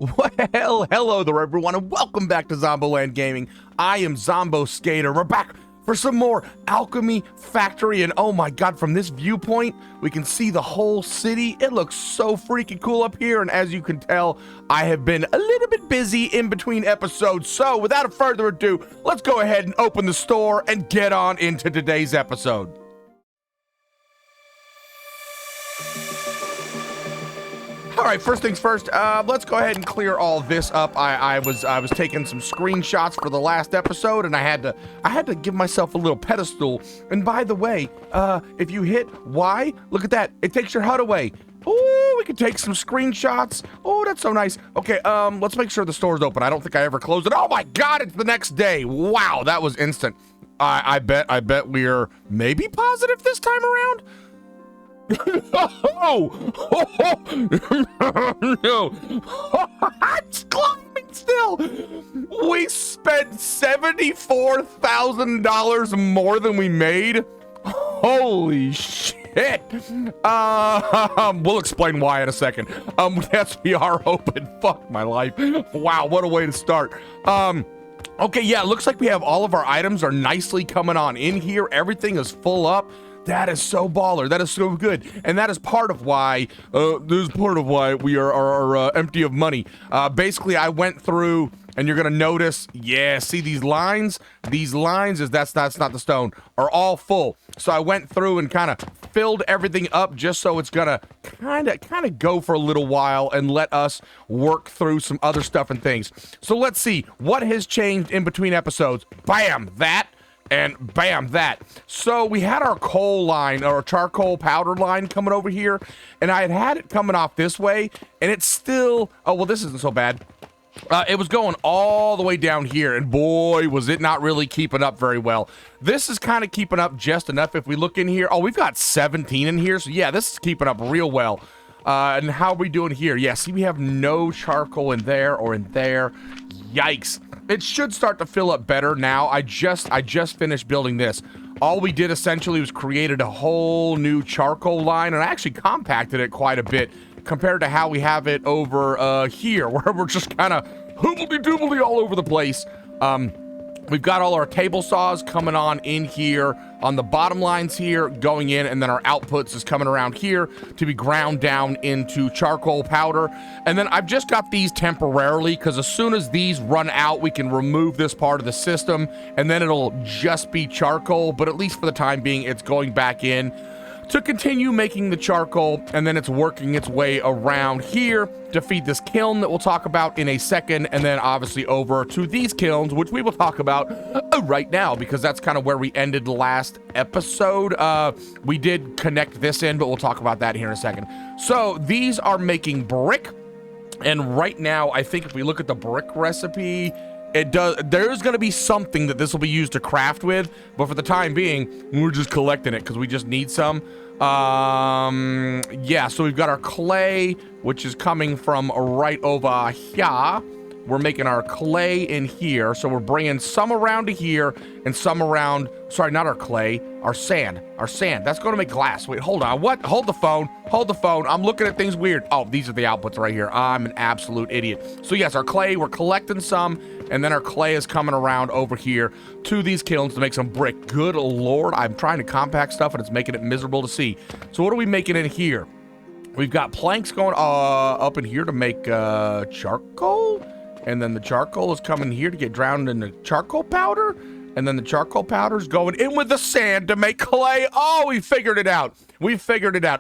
Well, hello there, everyone, and welcome back to ZomBo Gaming. I am ZomBo Skater. We're back for some more Alchemy Factory, and oh my god, from this viewpoint, we can see the whole city. It looks so freaking cool up here, and as you can tell, I have been a little bit busy in between episodes. So, without further ado, let's go ahead and open the store and get on into today's episode. All right, first things first, let's go ahead and clear all this up. I was taking some screenshots for the last episode, and I had to give myself a little pedestal. And by the way, if you hit Y, look at that. It takes your HUD away. Oh, we can take some screenshots. Oh, that's so nice. Okay, let's make sure the store's open. I don't think I ever closed it. Oh my god, it's the next day. Wow, that was instant. I bet we're maybe positive this time around. No. It's climbing still. We spent $74,000 more than we made. Holy shit. We'll explain why in a second. Yes, we are open. Fuck my life. Wow, what a way to start. Okay, yeah, it looks like we have all of our items are nicely coming on in here. Everything is full up. That is so baller. That is so good. And that is part of why, we are empty of money. Basically, I went through, and you're going to notice, yeah, see these lines? These lines, that's not the stone, are all full. So I went through and kind of filled everything up just so it's going to kind of go for a little while and let us work through some other stuff and things. So let's see. What has changed in between episodes? Bam! That. And bam, that. So we had our coal line, or charcoal powder line coming over here, and I had it coming off this way, and it's still, oh, well, this isn't so bad. It was going all the way down here, and boy, was it not really keeping up very well. This is kind of keeping up just enough. If we look in here, oh, we've got 17 in here, so yeah, this is keeping up real well. And how are we doing here? Yeah, see, we have no charcoal in there or in there. Yikes. It should start to fill up better now. I just finished building this. All we did essentially was created a whole new charcoal line, and I actually compacted it quite a bit compared to how we have it over here, where we're just kind of hoobly-doobly all over the place. We've got all our table saws coming on in here on the bottom lines here going in, and then our outputs is coming around here to be ground down into charcoal powder. And then I've just got these temporarily because as soon as these run out, we can remove this part of the system and then it'll just be charcoal. But at least for the time being, it's going back in to continue making the charcoal, and then it's working its way around here to feed this kiln that we'll talk about in a second, and then obviously over to these kilns, which we will talk about right now, because that's kind of where we ended the last episode. We did connect this in, but we'll talk about that here in a second. So these are making brick, and right now, I think if we look at the brick recipe, there's going to be something that this will be used to craft with, but for the time being, we're just collecting it because we just need some. Yeah, so we've got our clay, which is coming from right over here. We're making our clay in here, so we're bringing some around to here and some around, sorry, not our clay, our sand. That's going to make glass. Wait, hold on. What? Hold the phone. I'm looking at things weird. Oh, these are the outputs right here. I'm an absolute idiot. So yes, our clay, we're collecting some, and then our clay is coming around over here to these kilns to make some brick. Good Lord, I'm trying to compact stuff and it's making it miserable to see. So what are we making in here? We've got planks going up in here to make charcoal. And then the charcoal is coming here to get drowned in the charcoal powder. And then the charcoal powder is going in with the sand to make clay. Oh, we figured it out.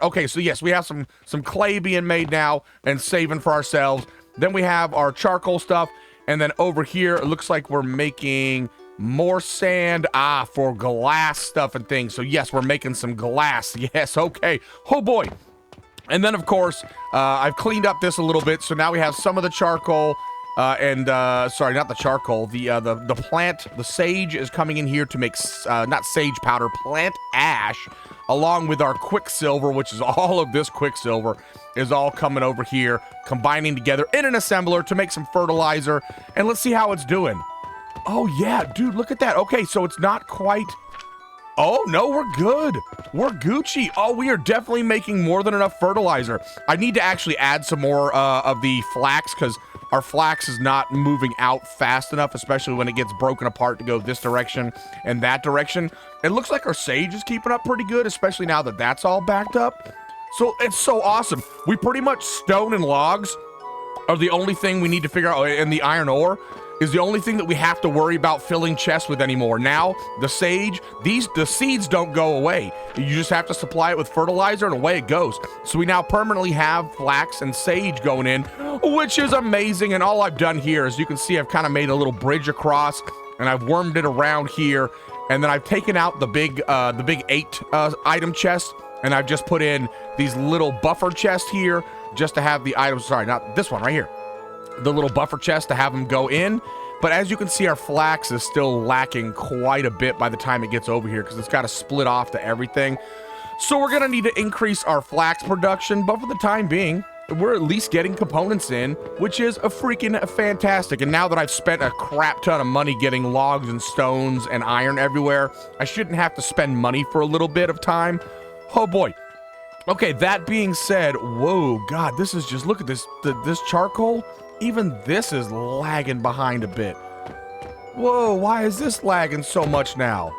Okay, so yes, we have some clay being made now and saving for ourselves. Then we have our charcoal stuff. And then over here, it looks like we're making more sand, for glass stuff and things. So yes, we're making some glass. Yes, okay. Oh boy. And then of course, I've cleaned up this a little bit. So now we have some of the charcoal. Sorry, not the charcoal, the plant, the sage is coming in here to make, not sage powder, plant ash, along with our quicksilver, which is all of this quicksilver, is all coming over here, combining together in an assembler to make some fertilizer, and let's see how it's doing. Oh yeah, dude, look at that. Okay, so it's not quite, oh no, we're good. We're Gucci. Oh, we are definitely making more than enough fertilizer. I need to actually add some more of the flax, because our flax is not moving out fast enough, especially when it gets broken apart to go this direction and that direction. It looks like our sage is keeping up pretty good, especially now that that's all backed up. So it's so awesome. We pretty much stone and logs are the only thing we need to figure out, and the iron ore is the only thing that we have to worry about filling chests with anymore. Now, the sage, the seeds don't go away. You just have to supply it with fertilizer and away it goes. So we now permanently have flax and sage going in, which is amazing. And all I've done here, as you can see, I've kind of made a little bridge across, and I've wormed it around here. And then I've taken out the big 8 item chest, and I've just put in these little buffer chests here just to have the items, sorry, not this one right here. The little buffer chest to have them go in. But as you can see, our flax is still lacking quite a bit by the time it gets over here because it's got to split off to everything. So we're going to need to increase our flax production, but for the time being, we're at least getting components in, which is a freaking fantastic. And now that I've spent a crap ton of money getting logs and stones and iron everywhere, I shouldn't have to spend money for a little bit of time. Oh boy. Okay, that being said, whoa, God, this is just, look at this, this charcoal. Even this is lagging behind a bit. Whoa, why is this lagging so much now?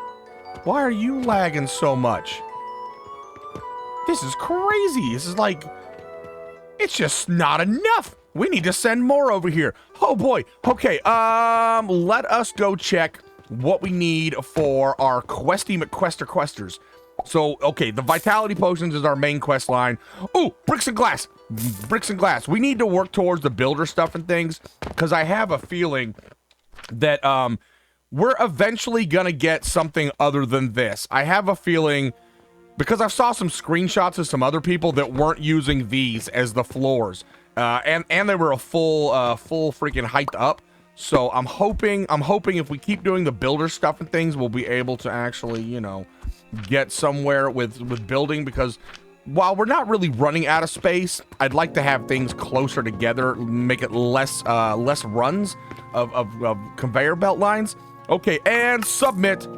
Why are you lagging so much? This is crazy. This is like, it's just not enough. We need to send more over here. Oh boy. Okay, let us go check what we need for our questy McQuester-questers. So, okay, the vitality potions is our main quest line. Oh, bricks and glass. Bricks and glass. We need to work towards the builder stuff and things, because I have a feeling that we're eventually going to get something other than this. I have a feeling, because I saw some screenshots of some other people that weren't using these as the floors. And they were a full freaking height up. So I'm hoping if we keep doing the builder stuff and things, we'll be able to actually, you know, get somewhere with building, because while we're not really running out of space, I'd like to have things closer together, make it less runs of conveyor belt lines. Okay, and submit.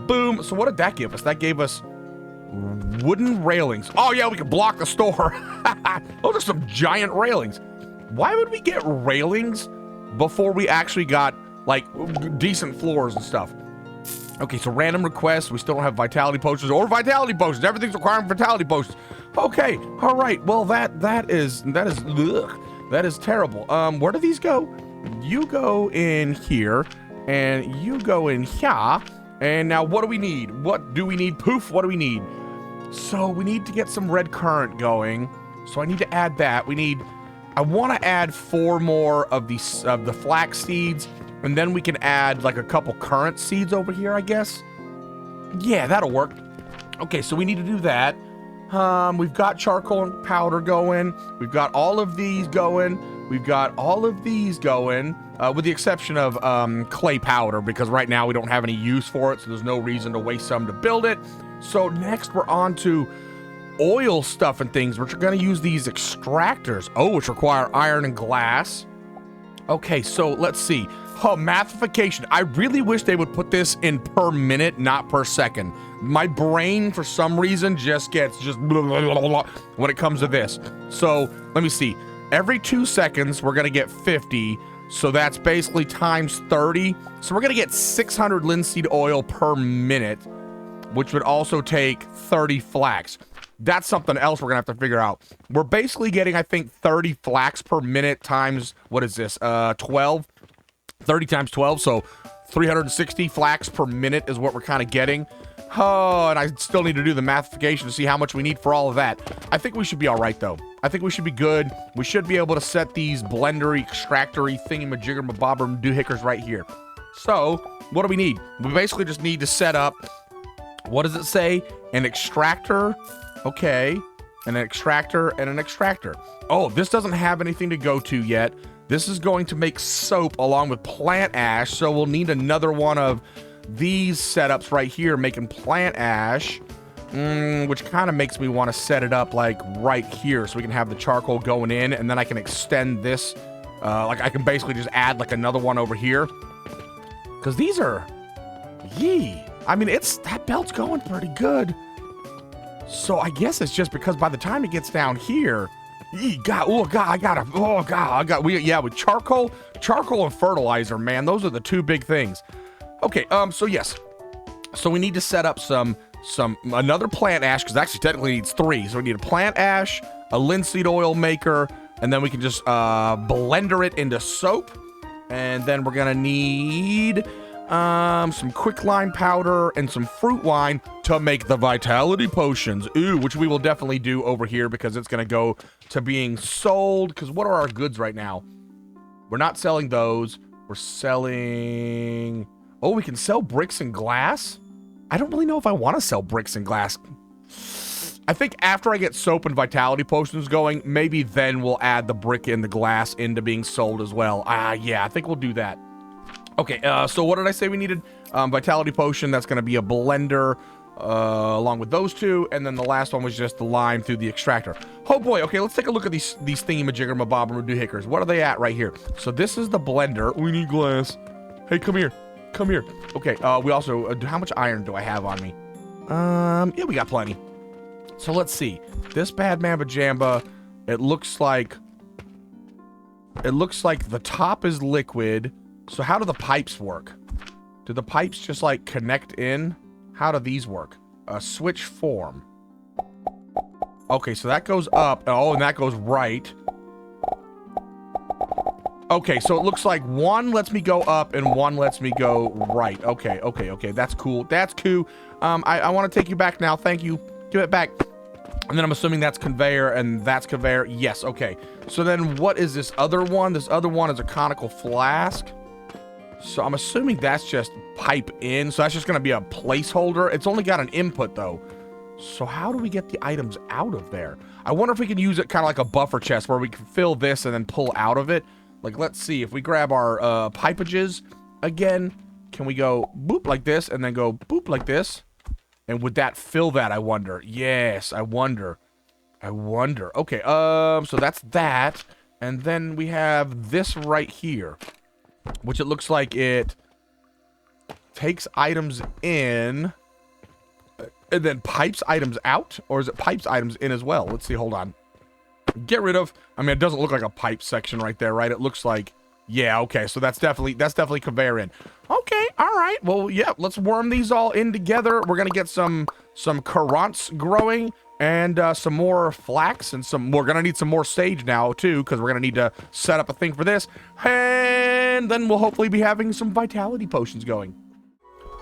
Boom. So what did that give us? That gave us wooden railings. Oh yeah, we can block the store. Those are some giant railings. Why would we get railings before we actually got like decent floors and stuff? Okay, so random requests. We still don't have vitality potions or vitality potions. Everything's requiring vitality potions. Okay, all right. Well, that is terrible. Where do these go? You go in here, and you go in here. And now, what do we need? What do we need? Poof. What do we need? So we need to get some red current going. So I need to add that. I want to add 4 more of the flax seeds. And then we can add like a couple current seeds over here, I guess. Yeah, that'll work. Okay, so we need to do that. We've got charcoal and powder going. We've got all of these going. We've got all of these going, with the exception of clay powder, because right now we don't have any use for it, so there's no reason to waste some to build it. So next we're on to oil stuff and things, which are going to use these extractors. Oh, which require iron and glass. Okay, so let's see. Oh, mathification. I really wish they would put this in per minute, not per second. My brain, for some reason, just gets blah, blah, blah, blah, when it comes to this. So, let me see. Every 2 seconds, we're going to get 50. So that's basically times 30. So we're going to get 600 linseed oil per minute, which would also take 30 flax. That's something else we're going to have to figure out. We're basically getting, I think, 30 flax per minute times, what is this, 12? 30 times 12, so 360 flax per minute is what we're kind of getting. Oh, and I still need to do the mathification to see how much we need for all of that. I think we should be all right, though. I think we should be good. We should be able to set these blendery, extractory, thingy-majigger-mabobber doohickers right here. So, what do we need? We basically just need to set up, what does it say? An extractor, okay, an extractor, and an extractor. Oh, this doesn't have anything to go to yet. This is going to make soap along with plant ash, so we'll need another one of these setups right here making plant ash, which kind of makes me want to set it up like right here so we can have the charcoal going in, and then I can extend this, like I can basically just add like another one over here, because these are, I mean, that belt's going pretty good. So I guess it's just because by the time it gets down here, God, oh God, I got with charcoal and fertilizer, man. Those are the two big things. Okay, so yes. So we need to set up another plant ash, because actually technically needs 3. So we need a plant ash, a linseed oil maker, and then we can just blender it into soap. And then we're gonna need some quicklime powder and some fruit wine to make the vitality potions. Ooh, which we will definitely do over here because it's gonna go to being sold. Because what are our goods right now? We're not selling those. We're selling... Oh, we can sell bricks and glass? I don't really know if I want to sell bricks and glass. I think after I get soap and vitality potions going, maybe then we'll add the brick and the glass into being sold as well. Yeah, I think we'll do that. Okay, so what did I say we needed? Vitality potion, that's going to be a blender along with those two. And then the last one was just the lime through the extractor. Oh boy, okay, let's take a look at these thingy-majigger-mabob-and-do-hickers. What are they at right here? So this is the blender. We need glass. Hey, come here. Come here. Okay, we also, how much iron do I have on me? Yeah, we got plenty. So let's see. This bad mamba jamba, it looks like the top is liquid. So how do the pipes work? Do the pipes just like connect in? How do these work? Switch form. Okay, so that goes up. Oh, and that goes right. Okay, so it looks like one lets me go up and one lets me go right. Okay. That's cool. That's cool. I want to take you back now. Thank you. Give it back. And then I'm assuming that's conveyor and that's conveyor. Yes, okay. So then what is this other one? This other one is a conical flask. So I'm assuming that's just pipe in. So that's just going to be a placeholder. It's only got an input though. So how do we get the items out of there? I wonder if we can use it kind of like a buffer chest where we can fill this and then pull out of it. Like, let's see. If we grab our pipages again, can we go boop like this and then go boop like this? And would that fill that, I wonder? Yes, I wonder. Okay, so that's that. And then we have this right here, which it looks like it takes items in and then pipes items out, or is it pipes items in as well? Let's see, hold on. Get rid of, I mean, it doesn't look like a pipe section right there, right? It looks like, yeah, okay, so that's definitely conveyor in. Okay, all right, well, yeah, let's worm these all in together. We're gonna get some currants growing and some more flax and we're gonna need some more sage now too, because we're gonna need to set up a thing for this, and then we'll hopefully be having some vitality potions going.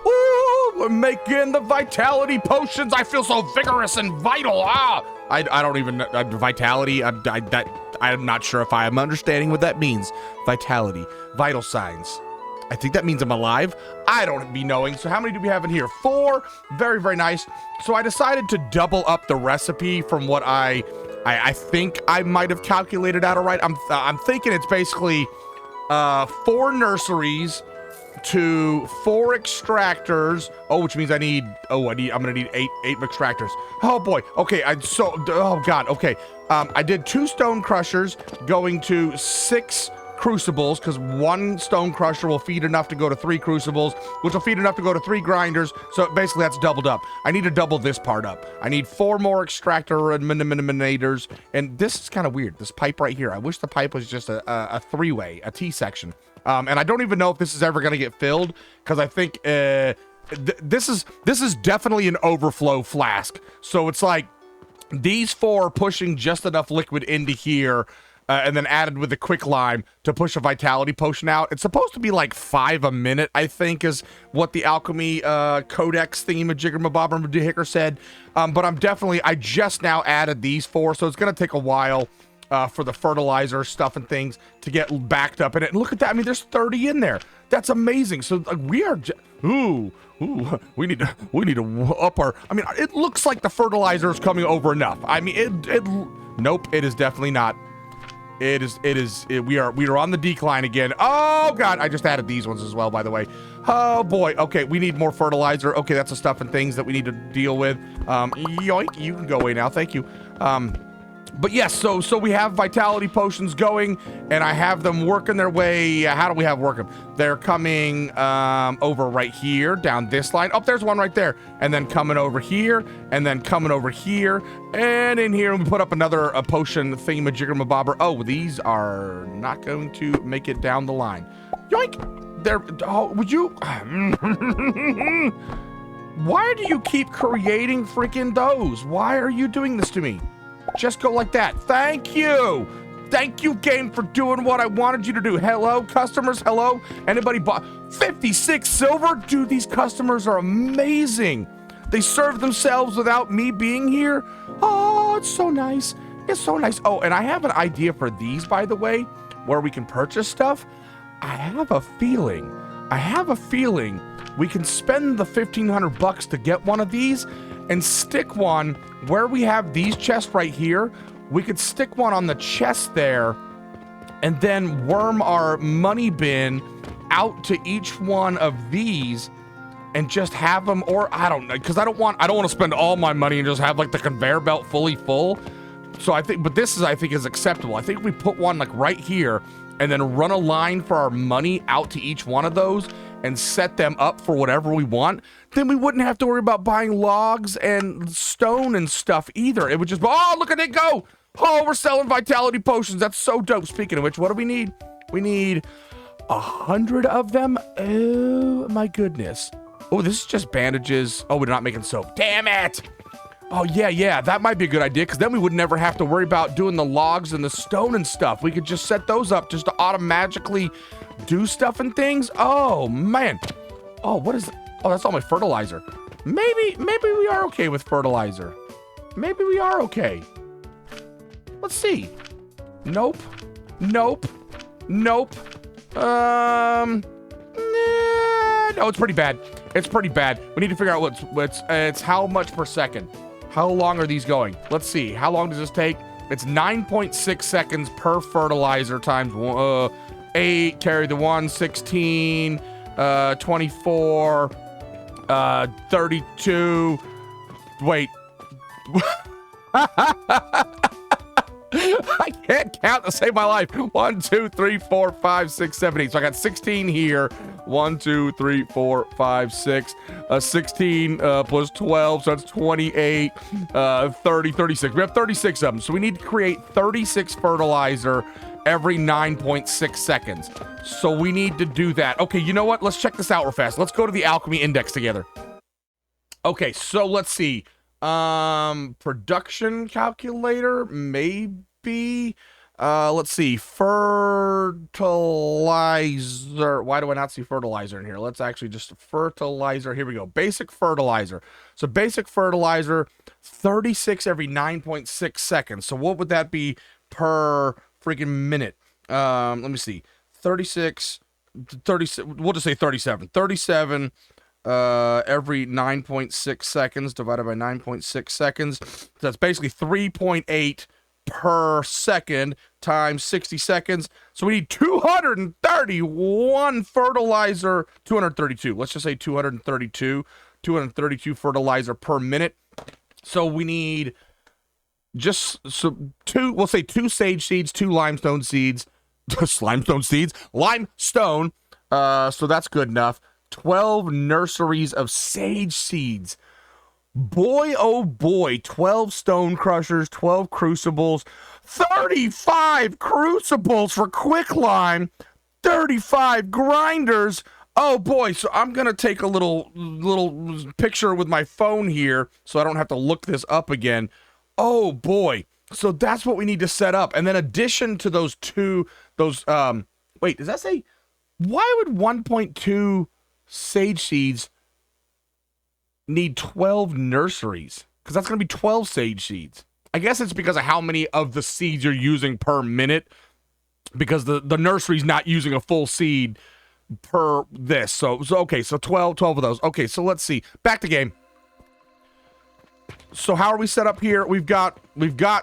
Ooh, we're making the vitality potions. I feel so vigorous and vital. I don't even know, vitality, I'm not sure if I am understanding what that means. Vitality, vital signs. I think that means I'm alive. I don't be knowing. So how many do we have in here? 4. Very, very nice. So I decided to double up the recipe from what I think I might have calculated out right. I'm thinking it's basically 4 nurseries to 4 extractors. Oh, which means I'm gonna need 8 extractors. Oh boy. Okay, oh god. Okay. I did 2 stone crushers going to 6 crucibles, because 1 stone crusher will feed enough to go to 3 crucibles, which will feed enough to go to 3 grinders. So basically that's doubled up. I need to double this part up. I need 4 more extractor eliminators. And this is kind of weird, this pipe right here. I wish the pipe was just a 3-way, a T section. And I don't even know if this is ever going to get filled, because I think this is definitely an overflow flask. So it's like these 4 are pushing just enough liquid into here, and then added with the quicklime to push a vitality potion out. It's supposed to be like 5 a minute, I think, is what the alchemy codex thingy-majigger-mabob-and-do-hicker said. But I just now added these 4, so it's going to take a while for the fertilizer stuff and things to get backed up in it. And look at that. I mean, there's 30 in there. That's amazing. So we are we need to up our, I mean, it looks like the fertilizer is coming over enough. I mean, nope, it is definitely not. We are on the decline again. Oh god, I just added these ones as well, by the way. Oh boy. Okay, we need more fertilizer. Okay, that's the stuff and things that we need to deal with. Yoink, you can go away now. Thank you. But yes, so we have vitality potions going, and I have them working their way. How do we have working? They're coming over right here, down this line. Oh, there's one right there. And then coming over here, and then coming over here. And in here, we put up another potion thingamajiggamabobber. Oh, these are not going to make it down the line. Yoink! There. Oh, would you? Why do you keep creating freaking those? Why are you doing this to me? Just go like that. Thank you. Thank you, game, for doing what I wanted you to do. Hello, customers. Hello. Anybody bought 56 silver? Dude, these customers are amazing. They serve themselves without me being here. Oh, it's so nice. It's so nice. Oh, and I have an idea for these, by the way, where we can purchase stuff. I have a feeling we can spend the 1,500 bucks to get one of these and stick one where we have these chests right here. We could stick one on the chest there and then worm our money bin out to each one of these and just have them, or I don't know, because I don't want to spend all my money and just have like the conveyor belt fully full. So I think, but this is, I think, is acceptable. I think we put one like right here and then run a line for our money out to each one of those and set them up for whatever we want. Then we wouldn't have to worry about buying logs and stone and stuff either. It would just, oh, look at it go. Oh, we're selling vitality potions. That's so dope. Speaking of which, what do we need? We need 100 of them. Oh my goodness. Oh, this is just bandages. Oh, we're not making soap. Damn it. Oh, yeah, that might be a good idea, because then we would never have to worry about doing the logs and the stone and stuff. We could just set those up just to automatically do stuff and things. Oh, man. Oh, what is it? Oh, that's all my fertilizer. Maybe we are okay with fertilizer. Maybe we are okay. Let's see. Nope. No, it's pretty bad. It's pretty bad. We need to figure out it's how much per second. How long are these going? Let's see. How long does this take? It's 9.6 seconds per fertilizer times 8, carry the 1, 16, 24, 32. Wait. I can't count to save my life. 1, 2, 3, 4, 5, 6, 7, 8. So I got 16 here. 1, 2, 3, 4, 5, 6. 16 plus 12, so that's 28. 30, 36. We have 36 of them. So we need to create 36 fertilizer every 9.6 seconds. So we need to do that. Okay, you know what? Let's check this out real fast. Let's go to the alchemy index together. Okay, so let's see. Production calculator, maybe. Let's see. Fertilizer. Why do I not see fertilizer in here? Let's actually just fertilizer. Here we go. Basic fertilizer. So basic fertilizer, 36 every 9.6 seconds. So what would that be per freaking minute? Let me see. 36, we'll just say 37. 37 every 9.6 seconds divided by 9.6 seconds. So that's basically 3.8 per second times 60 seconds. So we need 231 fertilizer, 232. Let's just say 232 fertilizer per minute. So we need we'll say 2 sage seeds, 2 limestone seeds, limestone. So that's good enough. 12 nurseries of sage seeds. Boy, oh boy, 12 stone crushers, 12 crucibles, 35 crucibles for quicklime, 35 grinders. Oh boy, so I'm gonna take a little picture with my phone here so I don't have to look this up again. Oh boy, so that's what we need to set up. And then addition to those wait, does that say, why would 1.2 sage seeds need 12 nurseries? Because that's going to be 12 sage seeds. I guess it's because of how many of the seeds you're using per minute, because the nursery's not using a full seed per this. So okay, so 12 of those. Okay, so let's see. Back to game. So how are we set up here? We've got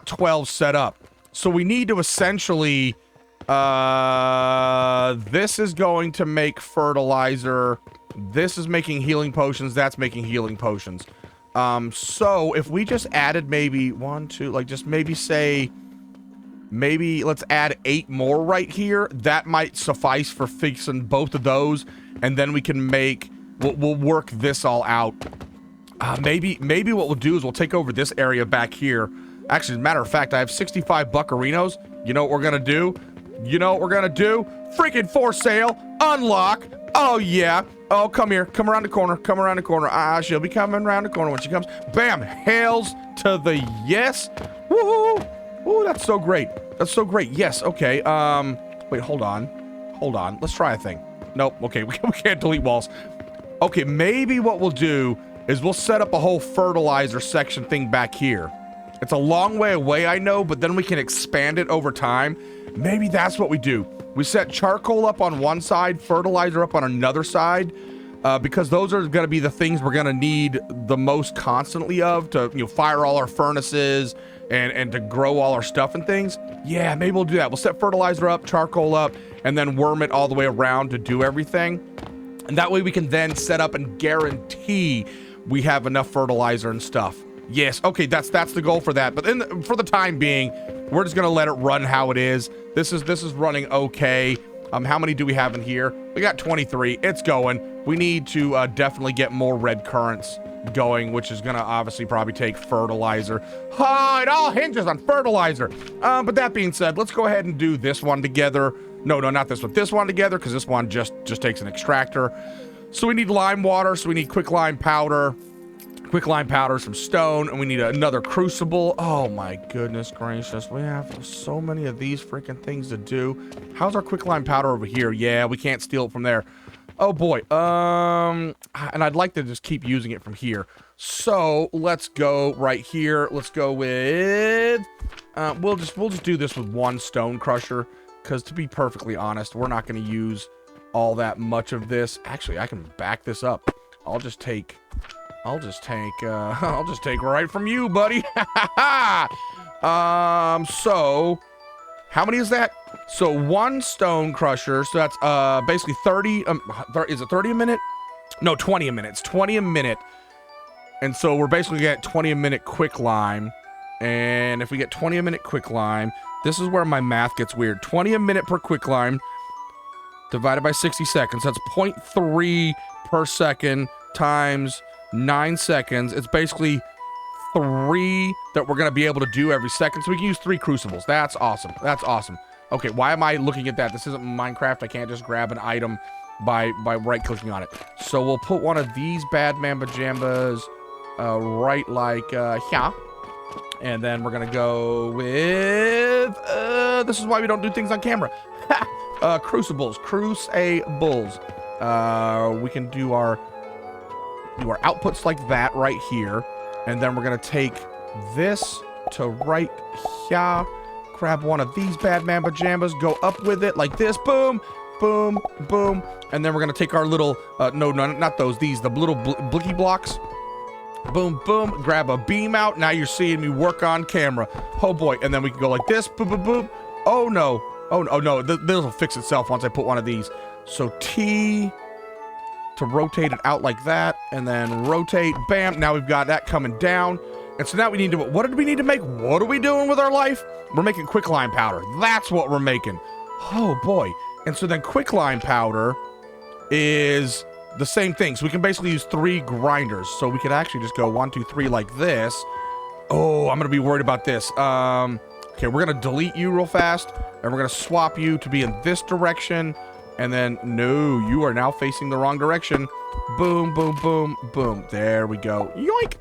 12 set up. So we need to essentially this is going to make fertilizer. This is making healing potions. That's making healing potions. So if we just added maybe 1, 2, like just maybe say, maybe let's add 8 more right here. That might suffice for fixing both of those. And then we can make, we'll work this all out. Maybe what we'll do is we'll take over this area back here. Actually, as a matter of fact, I have 65 buccarinos. You know what we're gonna do? You know what we're gonna do? Freaking for sale, unlock. Oh yeah. Oh, come here. Come around the corner. Come around the corner. She'll be coming around the corner when she comes. Bam. Hails to the yes. Woo. Ooh, that's so great. That's so great. Yes. Okay. Wait, hold on. Hold on. Let's try a thing. Nope. Okay. We can't delete walls. Okay. Maybe what we'll do is we'll set up a whole fertilizer section thing back here. It's a long way away, I know, but then we can expand it over time. Maybe that's what we do. We set charcoal up on one side, fertilizer up on another side, because those are going to be the things we're going to need the most constantly of to, you know, fire all our furnaces and to grow all our stuff and things. Yeah, maybe we'll do that. We'll set fertilizer up, charcoal up, and then worm it all the way around to do everything. And that way we can then set up and guarantee we have enough fertilizer and stuff. Yes, okay, that's the goal for that. But for the time being, we're just gonna let it run how it is. This is running okay. How many do we have in here? We got 23. It's going. We need to definitely get more red currants going, which is gonna obviously probably take fertilizer. It all hinges on fertilizer. But that being said, let's go ahead and do this one together. No, not this one. This one together, because this one just takes an extractor. So we need lime water, so we need quicklime powder. Quicklime powder, some stone, and we need another crucible. Oh my goodness gracious. We have so many of these freaking things to do. How's our quicklime powder over here? Yeah, we can't steal it from there. Oh boy. And I'd like to just keep using it from here. So let's go right here. Let's go with we'll just do this with one stone crusher, because to be perfectly honest, we're not going to use all that much of this. Actually, I can back this up. I'll just take right from you, buddy. So how many is that? So one stone crusher. So that's basically 30. Is it 30 a minute? No, 20 a minute. It's 20 a minute. And so we're basically getting 20 a minute quicklime. And if we get 20 a minute quicklime, this is where my math gets weird. 20 a minute per quicklime divided by 60 seconds. That's 0.3 per second times 9 seconds. It's basically 3 that we're going to be able to do every second. So we can use 3 crucibles. That's awesome. That's awesome. Okay, why am I looking at that? This isn't Minecraft. I can't just grab an item by right-clicking on it. So we'll put one of these bad mamba jambas right like here. And then we're going to go with... this is why we don't do things on camera. Crucibles. Crucibles. We can do our outputs like that right here, and then we're gonna take this to right here, grab one of these bad mamba jambas, go up with it like this, boom, boom, boom, and then we're gonna take our little no, not those, these, the little blicky blocks, boom, boom, grab a beam out. Now you're seeing me work on camera. Oh boy. And then we can go like this, boom, boom, boom. Oh no, oh no, this will fix itself once I put one of these. So T to rotate it out like that, and then rotate, bam. Now we've got that coming down. And so now we need to, what did we need to make? What are we doing with our life? We're making quicklime powder. That's what we're making. Oh boy. And so then quicklime powder is the same thing. So we can basically use 3 grinders. So we could actually just go 1, 2, 3 like this. Oh, I'm gonna be worried about this. Okay, we're gonna delete you real fast, and we're gonna swap you to be in this direction. And then, no, you are now facing the wrong direction. Boom, boom, boom, boom. There we go. Yoink.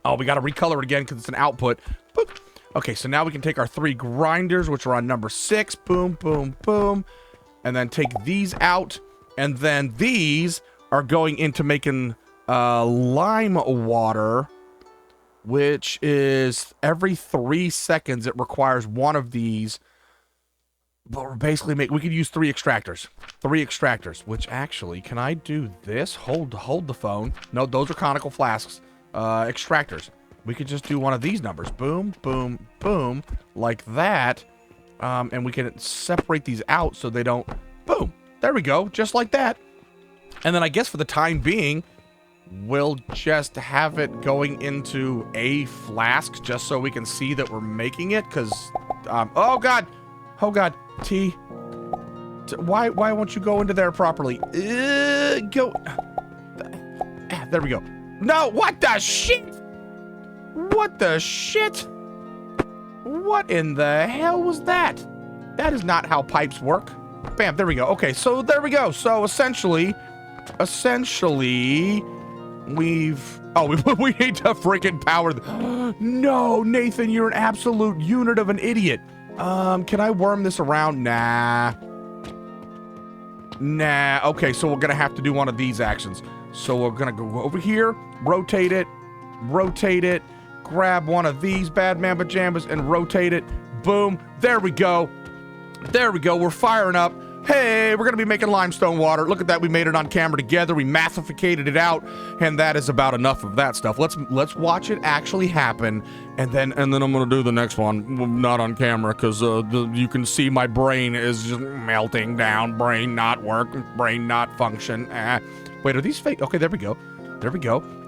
Oh, we got to recolor it again because it's an output. Boop. Okay, so now we can take our 3 grinders, which are on number 6. Boom, boom, boom. And then take these out. And then these are going into making lime water, which is every 3 seconds it requires one of these. But we're basically we could use 3 extractors. 3 extractors, which actually, can I do this? Hold the phone. No, those are conical flasks. Extractors. We could just do one of these numbers. Boom, boom, boom. Like that. And we can separate these out so they don't... Boom. There we go. Just like that. And then I guess for the time being, we'll just have it going into a flask just so we can see that we're making it. Because, oh God, T, why won't you go into there properly? Go. There we go. No, what the shit? What the shit? What in the hell was that? That is not how pipes work. Bam, there we go. Okay, so there we go. So essentially, we've... Oh, we need to freaking power... No, Nathan, you're an absolute unit of an idiot. Can I worm this around? Nah. Okay, so we're gonna have to do one of these actions. So we're gonna go over here, rotate it, grab one of these bad mamba jambas and rotate it. Boom. There we go. We're firing up. Hey, we're gonna be making limestone water. Look at that, we made it on camera together. We massificated it out, and that is about enough of that stuff. Let's watch it actually happen, and then I'm gonna do the next one, not on camera, because you can see my brain is just melting down. Brain not work, brain not function. Wait, are these fake? Okay, there we go.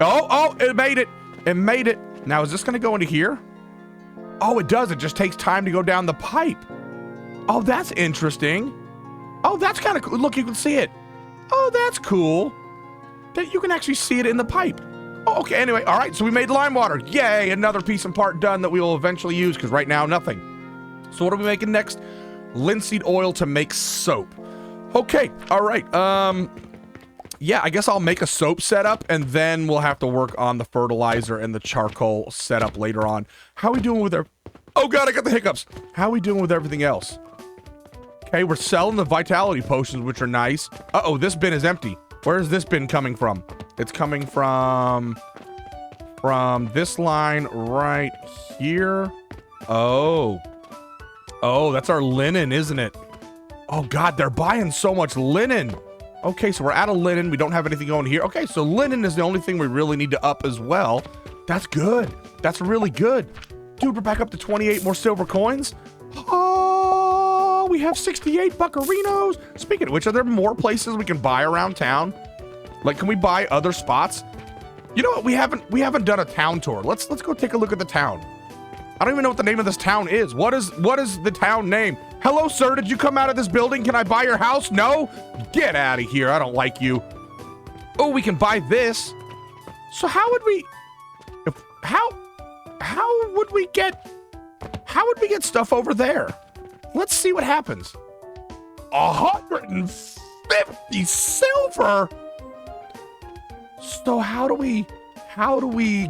Oh, it made it. Now, is this gonna go into here? Oh, it does. It just takes time to go down the pipe. Oh, that's interesting. Oh, that's kind of cool. Look, you can see it. Oh, that's cool. That you can actually see it in the pipe. Oh, okay, anyway. All right, so we made lime water. Yay, another piece and part done that we will eventually use, because right now, nothing. So what are we making next? Linseed oil to make soap. Okay, all right. Yeah, I guess I'll make a soap setup, and then we'll have to work on the fertilizer and the charcoal setup later on. How are we doing with our... Oh, God, I got the hiccups. How are we doing with everything else? Okay, we're selling the vitality potions, which are nice. Uh-oh, this bin is empty. Where is this bin coming from? It's coming from this line right here. Oh, that's our linen, isn't it? Oh, God, they're buying so much linen. Okay, so we're out of linen. We don't have anything going here. Okay, so linen is the only thing we really need to up as well. That's good. That's really good. Dude, we're back up to 28 more silver coins. Oh, we have 68 buccarinos. Speaking of which, are there more places we can buy around town? Like, can we buy other spots? You know what? We haven't done a town tour. Let's go take a look at the town. I don't even know what the name of this town is. What is the town name? Hello, sir. Did you come out of this building? Can I buy your house? No? Get out of here. I don't like you. Oh, we can buy this. So how would we... How would we get stuff over there? Let's see what happens. 150 silver. So how do we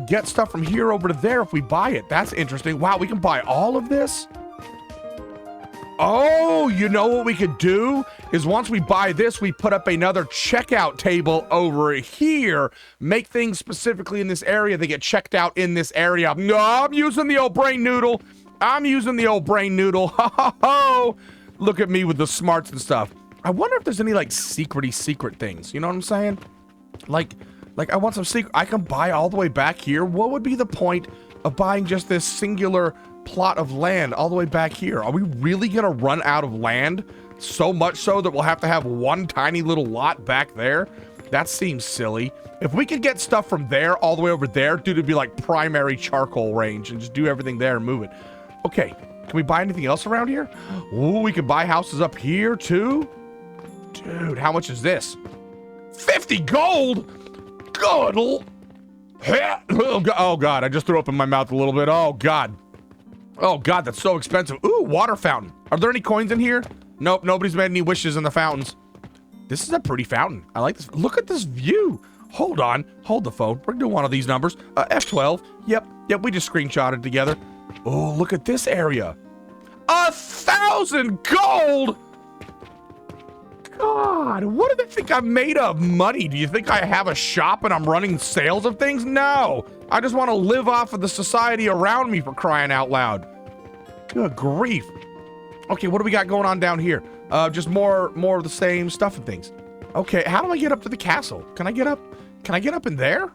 get stuff from here over to there if we buy it? That's interesting. Wow, we can buy all of this? Oh, you know what we could do is once we buy this, we put up another checkout table over here, make things specifically in this area. They get checked out in this area. No, I'm using the old brain noodle. Ha ha ha. Look at me with the smarts and stuff. I wonder if there's any like secret things. You know what I'm saying? Like I want some secret. I can buy all the way back here. What would be the point of buying just this singular plot of land all the way back here? Are we really gonna run out of land? So much so that we'll have to have one tiny little lot back there? That seems silly. If we could get stuff from there all the way over there, dude, it'd be like primary charcoal range and just do everything there and move it. Okay, can we buy anything else around here? Ooh, we can buy houses up here too? Dude, how much is this? 50 gold? Good. Oh God, I just threw up in my mouth a little bit. Oh God, that's so expensive. Ooh, water fountain. Are there any coins in here? Nope, nobody's made any wishes in the fountains. This is a pretty fountain. I like this. Look at this view. Hold on, hold the phone. We're doing one of these numbers. F12. Yep, we just screenshotted together. Oh, look at this area. 1,000 gold. God, what do they think I'm made of? Money? Do you think I have a shop and I'm running sales of things? No, I just want to live off of the society around me, for crying out loud. Good grief. Okay, what do we got going on down here? Just more of the same stuff and things. Okay, how do I get up to the castle? Can I get up in there?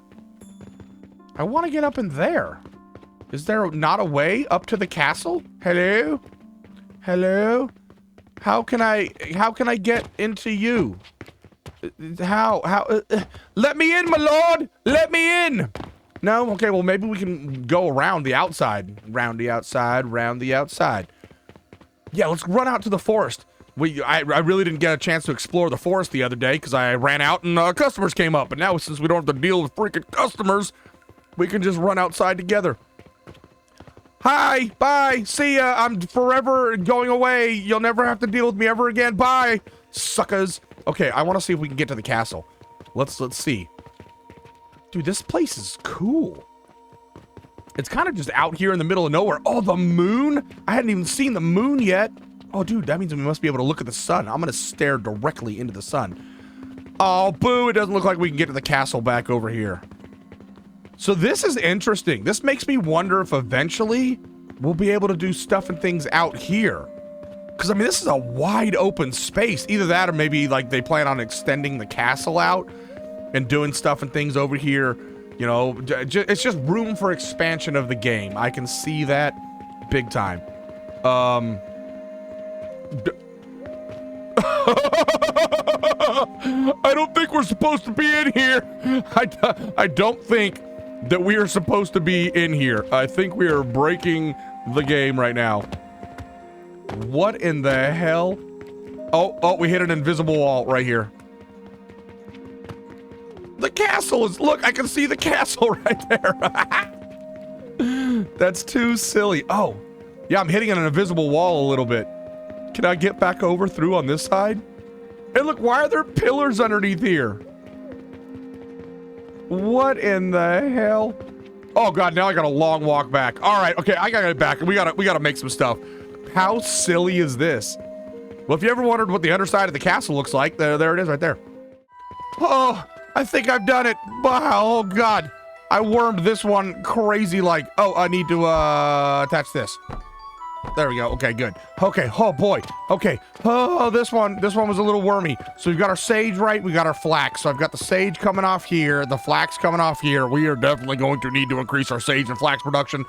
I want to get up in there. Is there not a way up to the castle? Hello? How can I get into you? Let me in, my lord! Let me in! No? Okay, well, maybe we can go around the outside. Round the outside, round the outside. Yeah, let's run out to the forest. I really didn't get a chance to explore the forest the other day because I ran out and customers came up. But now, since we don't have to deal with freaking customers, we can just run outside together. Hi, bye, see ya. I'm forever going away. You'll never have to deal with me ever again. Bye, suckers. Okay, I want to see if we can get to the castle. Let's see. Dude, this place is cool. It's kind of just out here in the middle of nowhere. Oh, the moon? I hadn't even seen the moon yet. Oh, dude, that means we must be able to look at the sun. I'm gonna stare directly into the sun. Oh, boo, it doesn't look like we can get to the castle back over here. So this is interesting. This makes me wonder if eventually we'll be able to do stuff and things out here. Because, I mean, this is a wide open space. Either that or maybe, like, they plan on extending the castle out and doing stuff and things over here. You know, it's just room for expansion of the game. I can see that big time. I don't think we're supposed to be in here. I don't think that we are supposed to be in here. I think we are breaking the game right now. What in the hell? Oh, we hit an invisible wall right here. The castle is, look, I can see the castle right there. That's too silly. Oh, yeah, I'm hitting an invisible wall a little bit. Can I get back over through on this side? And look, why are there pillars underneath here? What in the hell? Oh god, now I got a long walk back. All right, okay, I gotta get back. We gotta make some stuff. How silly is this? Well, if you ever wondered what the underside of the castle looks like, there it is right there. Oh, I think I've done it. Wow, oh god. I wormed this one crazy like. Oh, I need to attach this. There we go. Okay, good. Okay. Oh boy. Okay. Oh, this one was a little wormy. So we've got our sage, right? We got our flax. So I've got the sage coming off here, the flax coming off here. We are definitely going to need to increase our sage and flax production.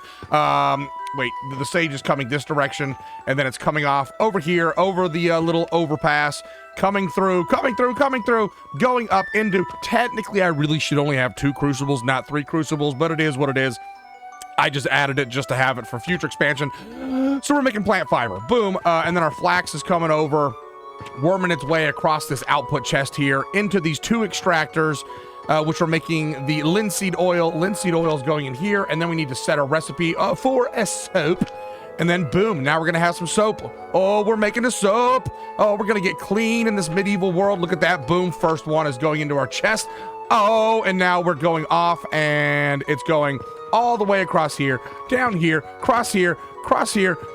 Wait, the sage is coming this direction, and then it's coming off over here, over the little overpass, coming through, going up into. Technically, I really should only have 2 crucibles, not 3 crucibles, but it is what it is. I just added it just to have it for future expansion. So we're making plant fiber. Boom. And then our flax is coming over, worming its way across this output chest here into these 2 extractors, which are making the linseed oil. Linseed oil is going in here, and then we need to set a recipe for a soap. And then boom, now we're gonna have some soap. Oh, we're making a soap. Oh, we're gonna get clean in this medieval world. Look at that. Boom, first one is going into our chest. Oh, and now we're going off, and it's going all the way across here, down here, cross here,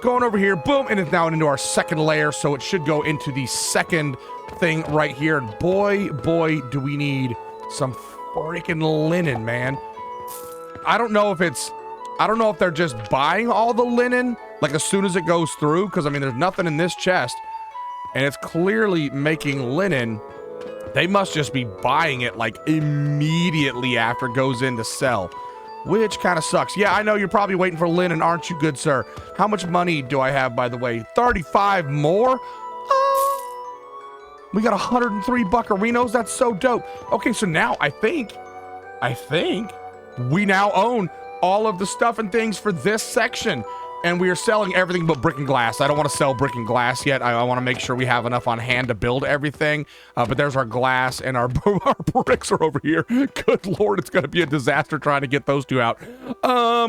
going over here, boom, and it's now into our second layer, so it should go into the second thing right here. And boy, do we need some freaking linen, man. I don't know if they're just buying all the linen, like as soon as it goes through, because I mean, there's nothing in this chest, and it's clearly making linen. They must just be buying it like immediately after it goes in to sell. Which kind of sucks. Yeah, I know you're probably waiting for linen, aren't you, good sir? How much money do I have, by the way? 35 more? We got 103 buccarinos. That's so dope. Okay, so now I think we now own all of the stuff and things for this section. And we are selling everything but brick and glass. I don't want to sell brick and glass yet. I want to make sure we have enough on hand to build everything. But there's our glass, and our bricks are over here. Good lord, it's going to be a disaster trying to get those 2 out.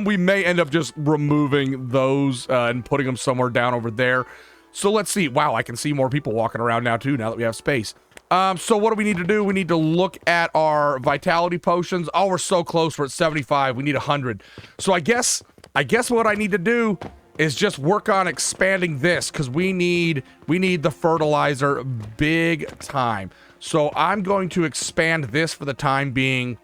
We may end up just removing those and putting them somewhere down over there. So let's see. Wow, I can see more people walking around now too, now that we have space. So what do we need to do? We need to look at our vitality potions. Oh, we're so close. We're at 75. We need 100. So I guess what I need to do is just work on expanding this, because we need the fertilizer big time. So I'm going to expand this for the time being,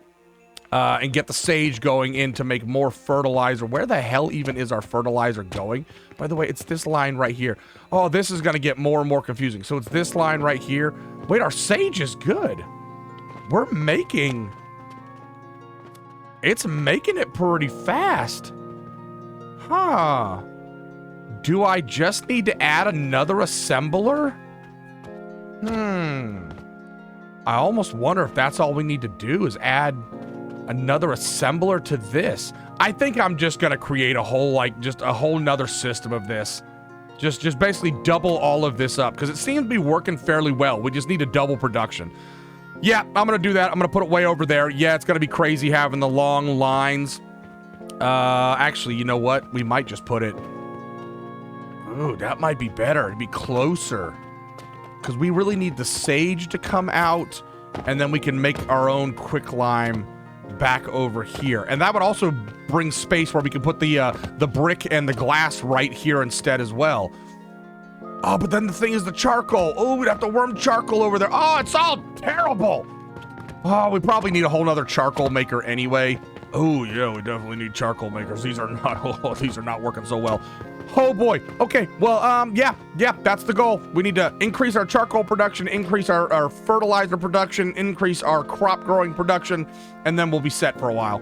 and get the sage going in to make more fertilizer. Where the hell even is our fertilizer going? By the way, it's this line right here. Oh, this is going to get more and more confusing. So it's this line right here. Wait, our sage is good. It's making it pretty fast. Huh. Do I just need to add another assembler? I almost wonder if that's all we need to do is add another assembler to this. I think I'm just gonna create a whole, like, just a whole nother system of this. Just basically double all of this up, because it seems to be working fairly well. We just need a double production. Yeah, I'm gonna do that. I'm gonna put it way over there. Yeah, it's gonna be crazy having the long lines. Actually, you know what? We might just put it... Ooh, that might be better. It'd be closer. Because we really need the sage to come out, and then we can make our own quicklime back over here. And that would also bring space where we can put the brick and the glass right here instead as well. Oh, but then the thing is the charcoal. Oh, we'd have to worm charcoal over there. Oh, it's all terrible. Oh, we probably need a whole nother charcoal maker anyway. Oh, yeah, we definitely need charcoal makers. These are not, these are not working so well. Oh boy. Okay, well, yeah, that's the goal. We need to increase our charcoal production, increase our fertilizer production, increase our crop growing production, and then we'll be set for a while.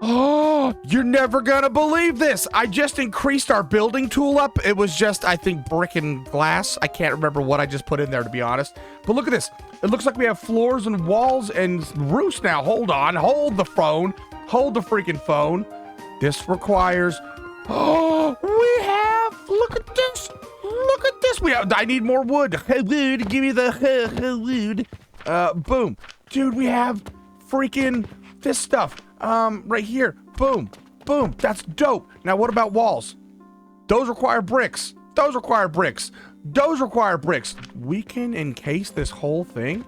Oh, you're never gonna believe this. I just increased our building tool up. It was just, I think, brick and glass. I can't remember what I just put in there, to be honest. But look at this. It looks like we have floors and walls and roofs now. Hold on, hold the phone. Hold the freaking phone. This requires... Oh, we have, look at this. Look at this. I need more wood. Wood, give me the wood. Boom. Dude, we have freaking this stuff. Right here. Boom. Boom. That's dope. Now, what about walls? Those require bricks. Those require bricks. Those require bricks. We can encase this whole thing.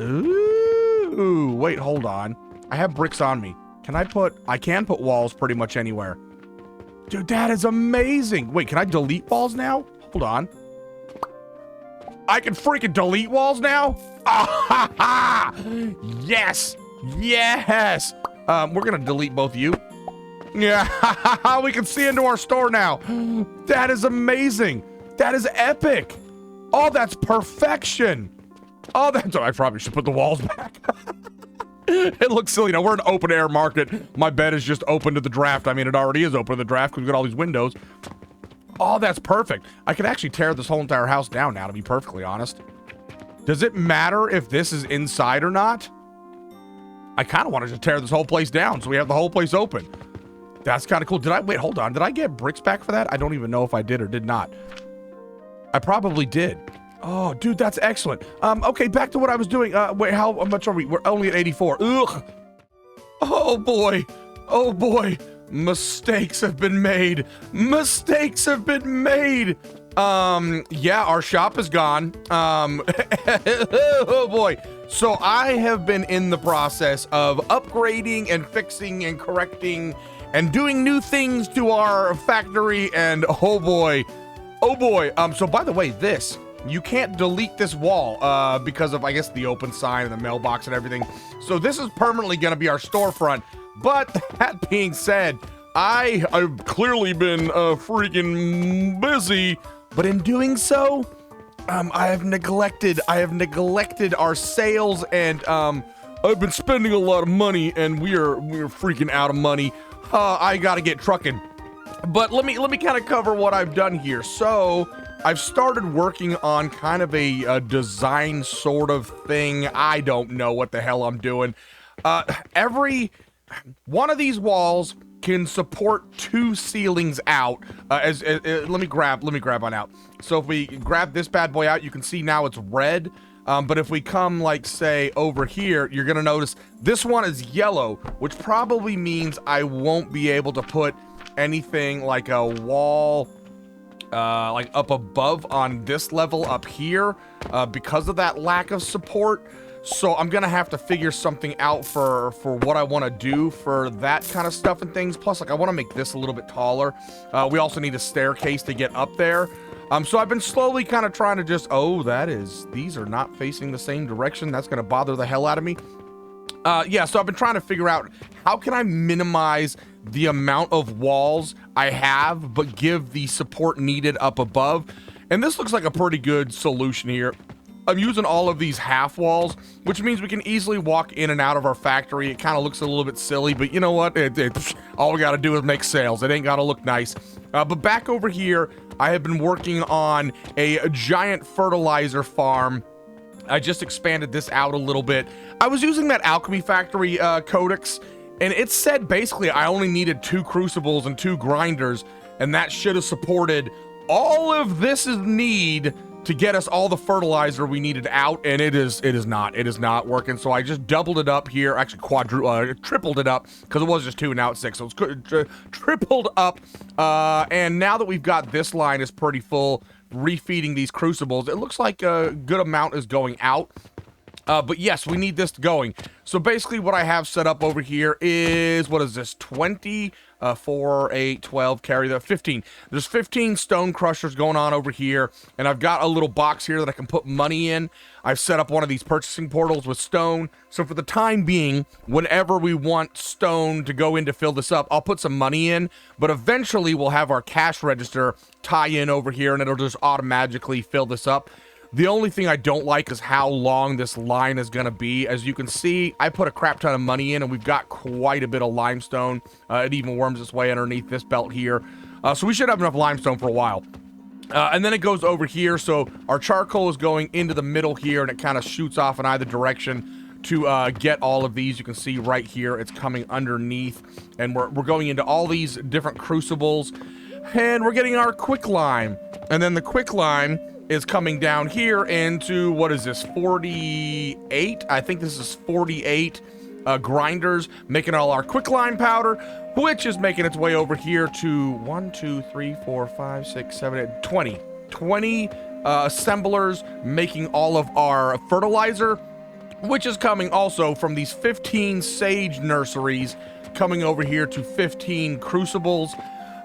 Ooh, wait, hold on. I have bricks on me. I can put walls pretty much anywhere. Dude, that is amazing. Wait, can I delete walls now? Hold on. I can freaking delete walls now? Ah, ha, ha. Yes. Yes. We're gonna delete both of you. Yeah, we can see into our store now. That is amazing. That is epic. Oh, that's perfection. Oh, I probably should put the walls back. It looks silly. Now, we're an open air market. My bed is just open to the draft. I mean, it already is open to the draft because we've got all these windows. Oh, that's perfect. I could actually tear this whole entire house down now, to be perfectly honest. Does it matter if this is inside or not? I kind of want to just tear this whole place down so we have the whole place open. That's kind of cool. Wait, hold on. Did I get bricks back for that? I don't even know if I did or did not. I probably did. Oh, dude, that's excellent. Okay, back to what I was doing. Wait, how much are we? We're only at 84. Ugh. Oh, boy. Oh, boy. Mistakes have been made. Mistakes have been made. Yeah, our shop is gone. Oh, boy. So I have been in the process of upgrading and fixing and correcting and doing new things to our factory, and oh, boy. Oh, boy. So by the way, you can't delete this wall because of, I guess, the open sign and the mailbox and everything. So this is permanently going to be our storefront. But that being said, I've clearly been freaking busy. But in doing so, I have neglected our sales, and I've been spending a lot of money, and we're freaking out of money. I got to get trucking. But let me kind of cover what I've done here. So I've started working on kind of a design sort of thing. I don't know what the hell I'm doing. Every one of these walls can support 2 ceilings out. Let me grab one out. So if we grab this bad boy out, you can see now it's red. But if we come, like, say, over here, you're gonna notice this one is yellow, which probably means I won't be able to put anything like a wall like up above on this level up here because of that lack of support. So I'm gonna have to figure something out for what I want to do for that kind of stuff and things. Plus, like, I want to make this a little bit taller. We also need a staircase to get up there. So I've been slowly kind of trying to just, these are not facing the same direction. That's gonna bother the hell out of me. Yeah, so I've been trying to figure out how can I minimize the amount of walls I have, but give the support needed up above. And this looks like a pretty good solution here. I'm using all of these half walls, which means we can easily walk in and out of our factory. It kind of looks a little bit silly, but you know what? All we got to do is make sales. It ain't got to look nice. But back over here, I have been working on a giant fertilizer farm I just expanded this out a little bit. I was using that Alchemy Factory Codex, and it said basically I only needed 2 crucibles and 2 grinders, and that should have supported all of this need to get us all the fertilizer we needed out, and it is not working. So I just doubled it up here, actually tripled it up, because it was just 2 and now it's 6, so it's tripled up. And now that we've got this line is pretty full, refeeding these crucibles, it looks like a good amount is going out. But yes, we need this going. So basically what I have set up over here is, what is this, 20, 4, 8, 12, carry the 15. There's 15 stone crushers going on over here, and I've got a little box here that I can put money in. I've set up one of these purchasing portals with stone, so for the time being, whenever we want stone to go in to fill this up, I'll put some money in, but eventually we'll have our cash register tie in over here, and it'll just automatically fill this up. The only thing I don't like is how long this line is going to be. As you can see, I put a crap ton of money in, and we've got quite a bit of limestone. It even worms its way underneath this belt here. So we should have enough limestone for a while. And then it goes over here, so our charcoal is going into the middle here, and it kind of shoots off in either direction to get all of these. You can see right here, it's coming underneath, and we're going into all these different crucibles, and we're getting our quicklime. And then the quicklime is coming down here into, what is this, 48? I think this is 48 grinders, making all our quicklime powder, which is making its way over here to 1, 2, 3, 4, 5, 6, 7, 8, 20 assemblers, making all of our fertilizer, which is coming also from these 15 sage nurseries, coming over here to 15 crucibles,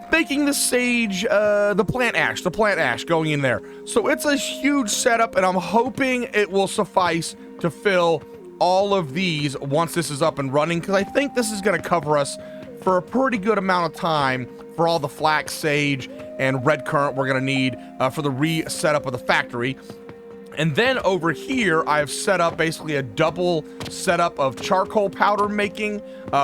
making the sage, the plant ash going in there. So it's a huge setup, and I'm hoping it will suffice to fill all of these once this is up and running, because I think this is going to cover us for a pretty good amount of time for all the flax, sage, and red currant we're going to need for the re-setup of the factory. And then over here, I've set up basically a double setup of charcoal powder making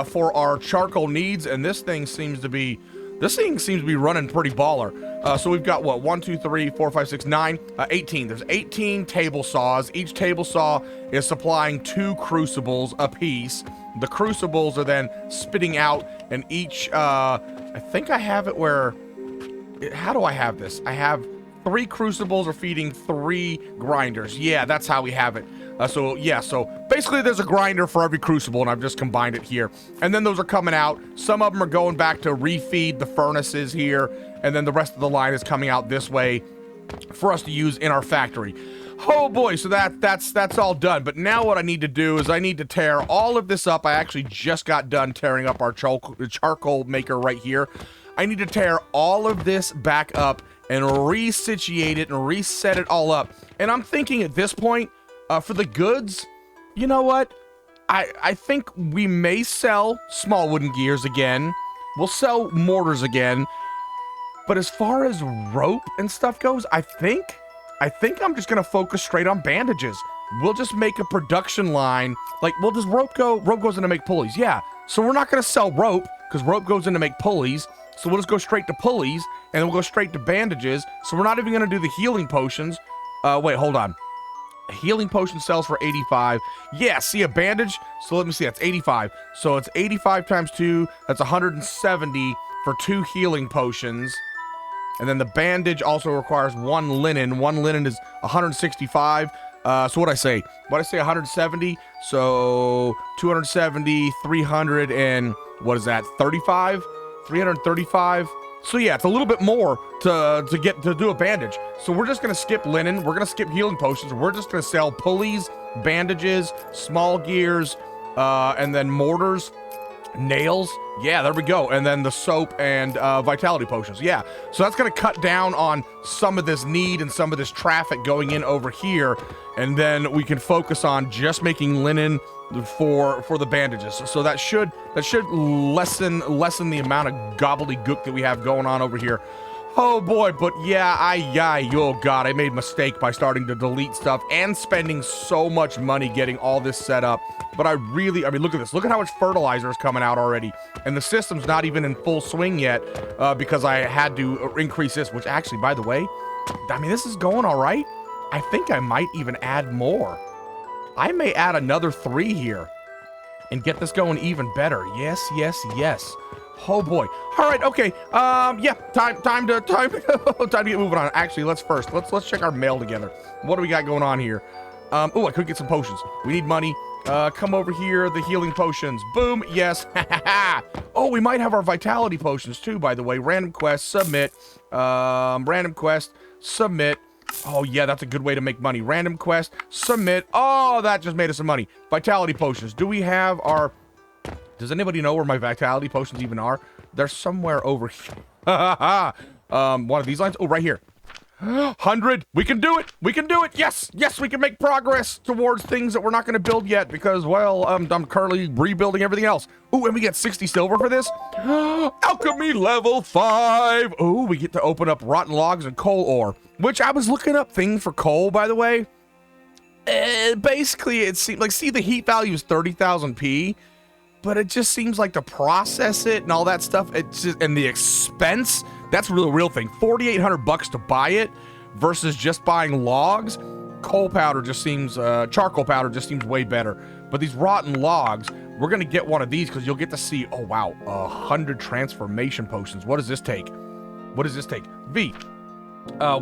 for our charcoal needs, and this thing seems to be running pretty baller. So we've got, what, 1, 2, 3, 4, 5, 6, 9, 18. There's 18 table saws. Each table saw is supplying 2 crucibles apiece. The crucibles are then spitting out, and each, I think I have it where, how do I have this? I have 3 crucibles are feeding 3 grinders. Yeah, that's how we have it. So basically there's a grinder for every crucible, and I've just combined it here. And then those are coming out. Some of them are going back to refeed the furnaces here, and then the rest of the line is coming out this way for us to use in our factory. Oh boy, so that's all done. But now what I need to do is I need to tear all of this up. I actually just got done tearing up our charcoal maker right here. I need to tear all of this back up and resituate it and reset it all up. And I'm thinking at this point, for the goods, you know what? I think we may sell small wooden gears again. We'll sell mortars again. But as far as rope and stuff goes, I think I'm just gonna focus straight on bandages. We'll just make a production line. Like, well, does rope go? Rope goes in to make pulleys, yeah. So we're not gonna sell rope, because rope goes in to make pulleys. So we'll just go straight to pulleys, and then we'll go straight to bandages. So we're not even gonna do the healing potions. Wait, hold on. A healing potion sells for 85. Yeah, see a bandage? So let me see, that's 85. So it's 85 times 2, that's 170 for 2 healing potions. And then the bandage also requires 1 linen. 1 linen is 165. So what'd I say? What'd I say, 170? So 270, 300, and what is that, 35? 335. So yeah, it's a little bit more to do a bandage. So we're just gonna skip linen, we're gonna skip healing potions, we're just gonna sell pulleys, bandages, small gears, and then mortars, nails. Yeah, there we go. And then the soap and vitality potions. Yeah, so that's gonna cut down on some of this need and some of this traffic going in over here, and then we can focus on just making linen for the bandages. So that should lessen the amount of gobbledygook that we have going on over here. Oh boy, but yeah, oh god, I made a mistake by starting to delete stuff and spending so much money getting all this set up. But I mean, look at this. Look at how much fertilizer is coming out already. And the system's not even in full swing yet because I had to increase this, which actually, by the way, I mean, this is going all right. I think I might even add more. I may add another 3 here and get this going even better. Yes, yes, yes. Oh boy. All right, okay. Yeah, time to get moving on. Actually, let's check our mail together. What do we got going on here? Oh, I could get some potions. We need money. Come over here, the healing potions. Boom, yes. Oh, we might have our vitality potions too, by the way. Random quest, submit. Random quest, submit. Oh yeah, that's a good way to make money. Random quest, submit. Oh, that just made us some money. Vitality potions. Do we have our... Does anybody know where my vitality potions even are? They're somewhere over here. One of these lines. Oh, right here. 100. We can do it. We can do it. Yes. Yes, we can make progress towards things that we're not going to build yet because, well, I'm currently rebuilding everything else. Oh, and we get 60 silver for this. Alchemy level 5. Oh, we get to open up rotten logs and coal ore, which I was looking up things for coal, by the way. Basically, it seems like, see, the heat value is 30,000 P. But it just seems like to process it and all that stuff, it's just, and the expense, that's really a real thing. 4,800 bucks to buy it versus just buying logs. Coal powder just seems, charcoal powder just seems way better. But these rotten logs, we're gonna get one of these because you'll get to see, oh wow, 100 transformation potions. What does this take? What does this take? V.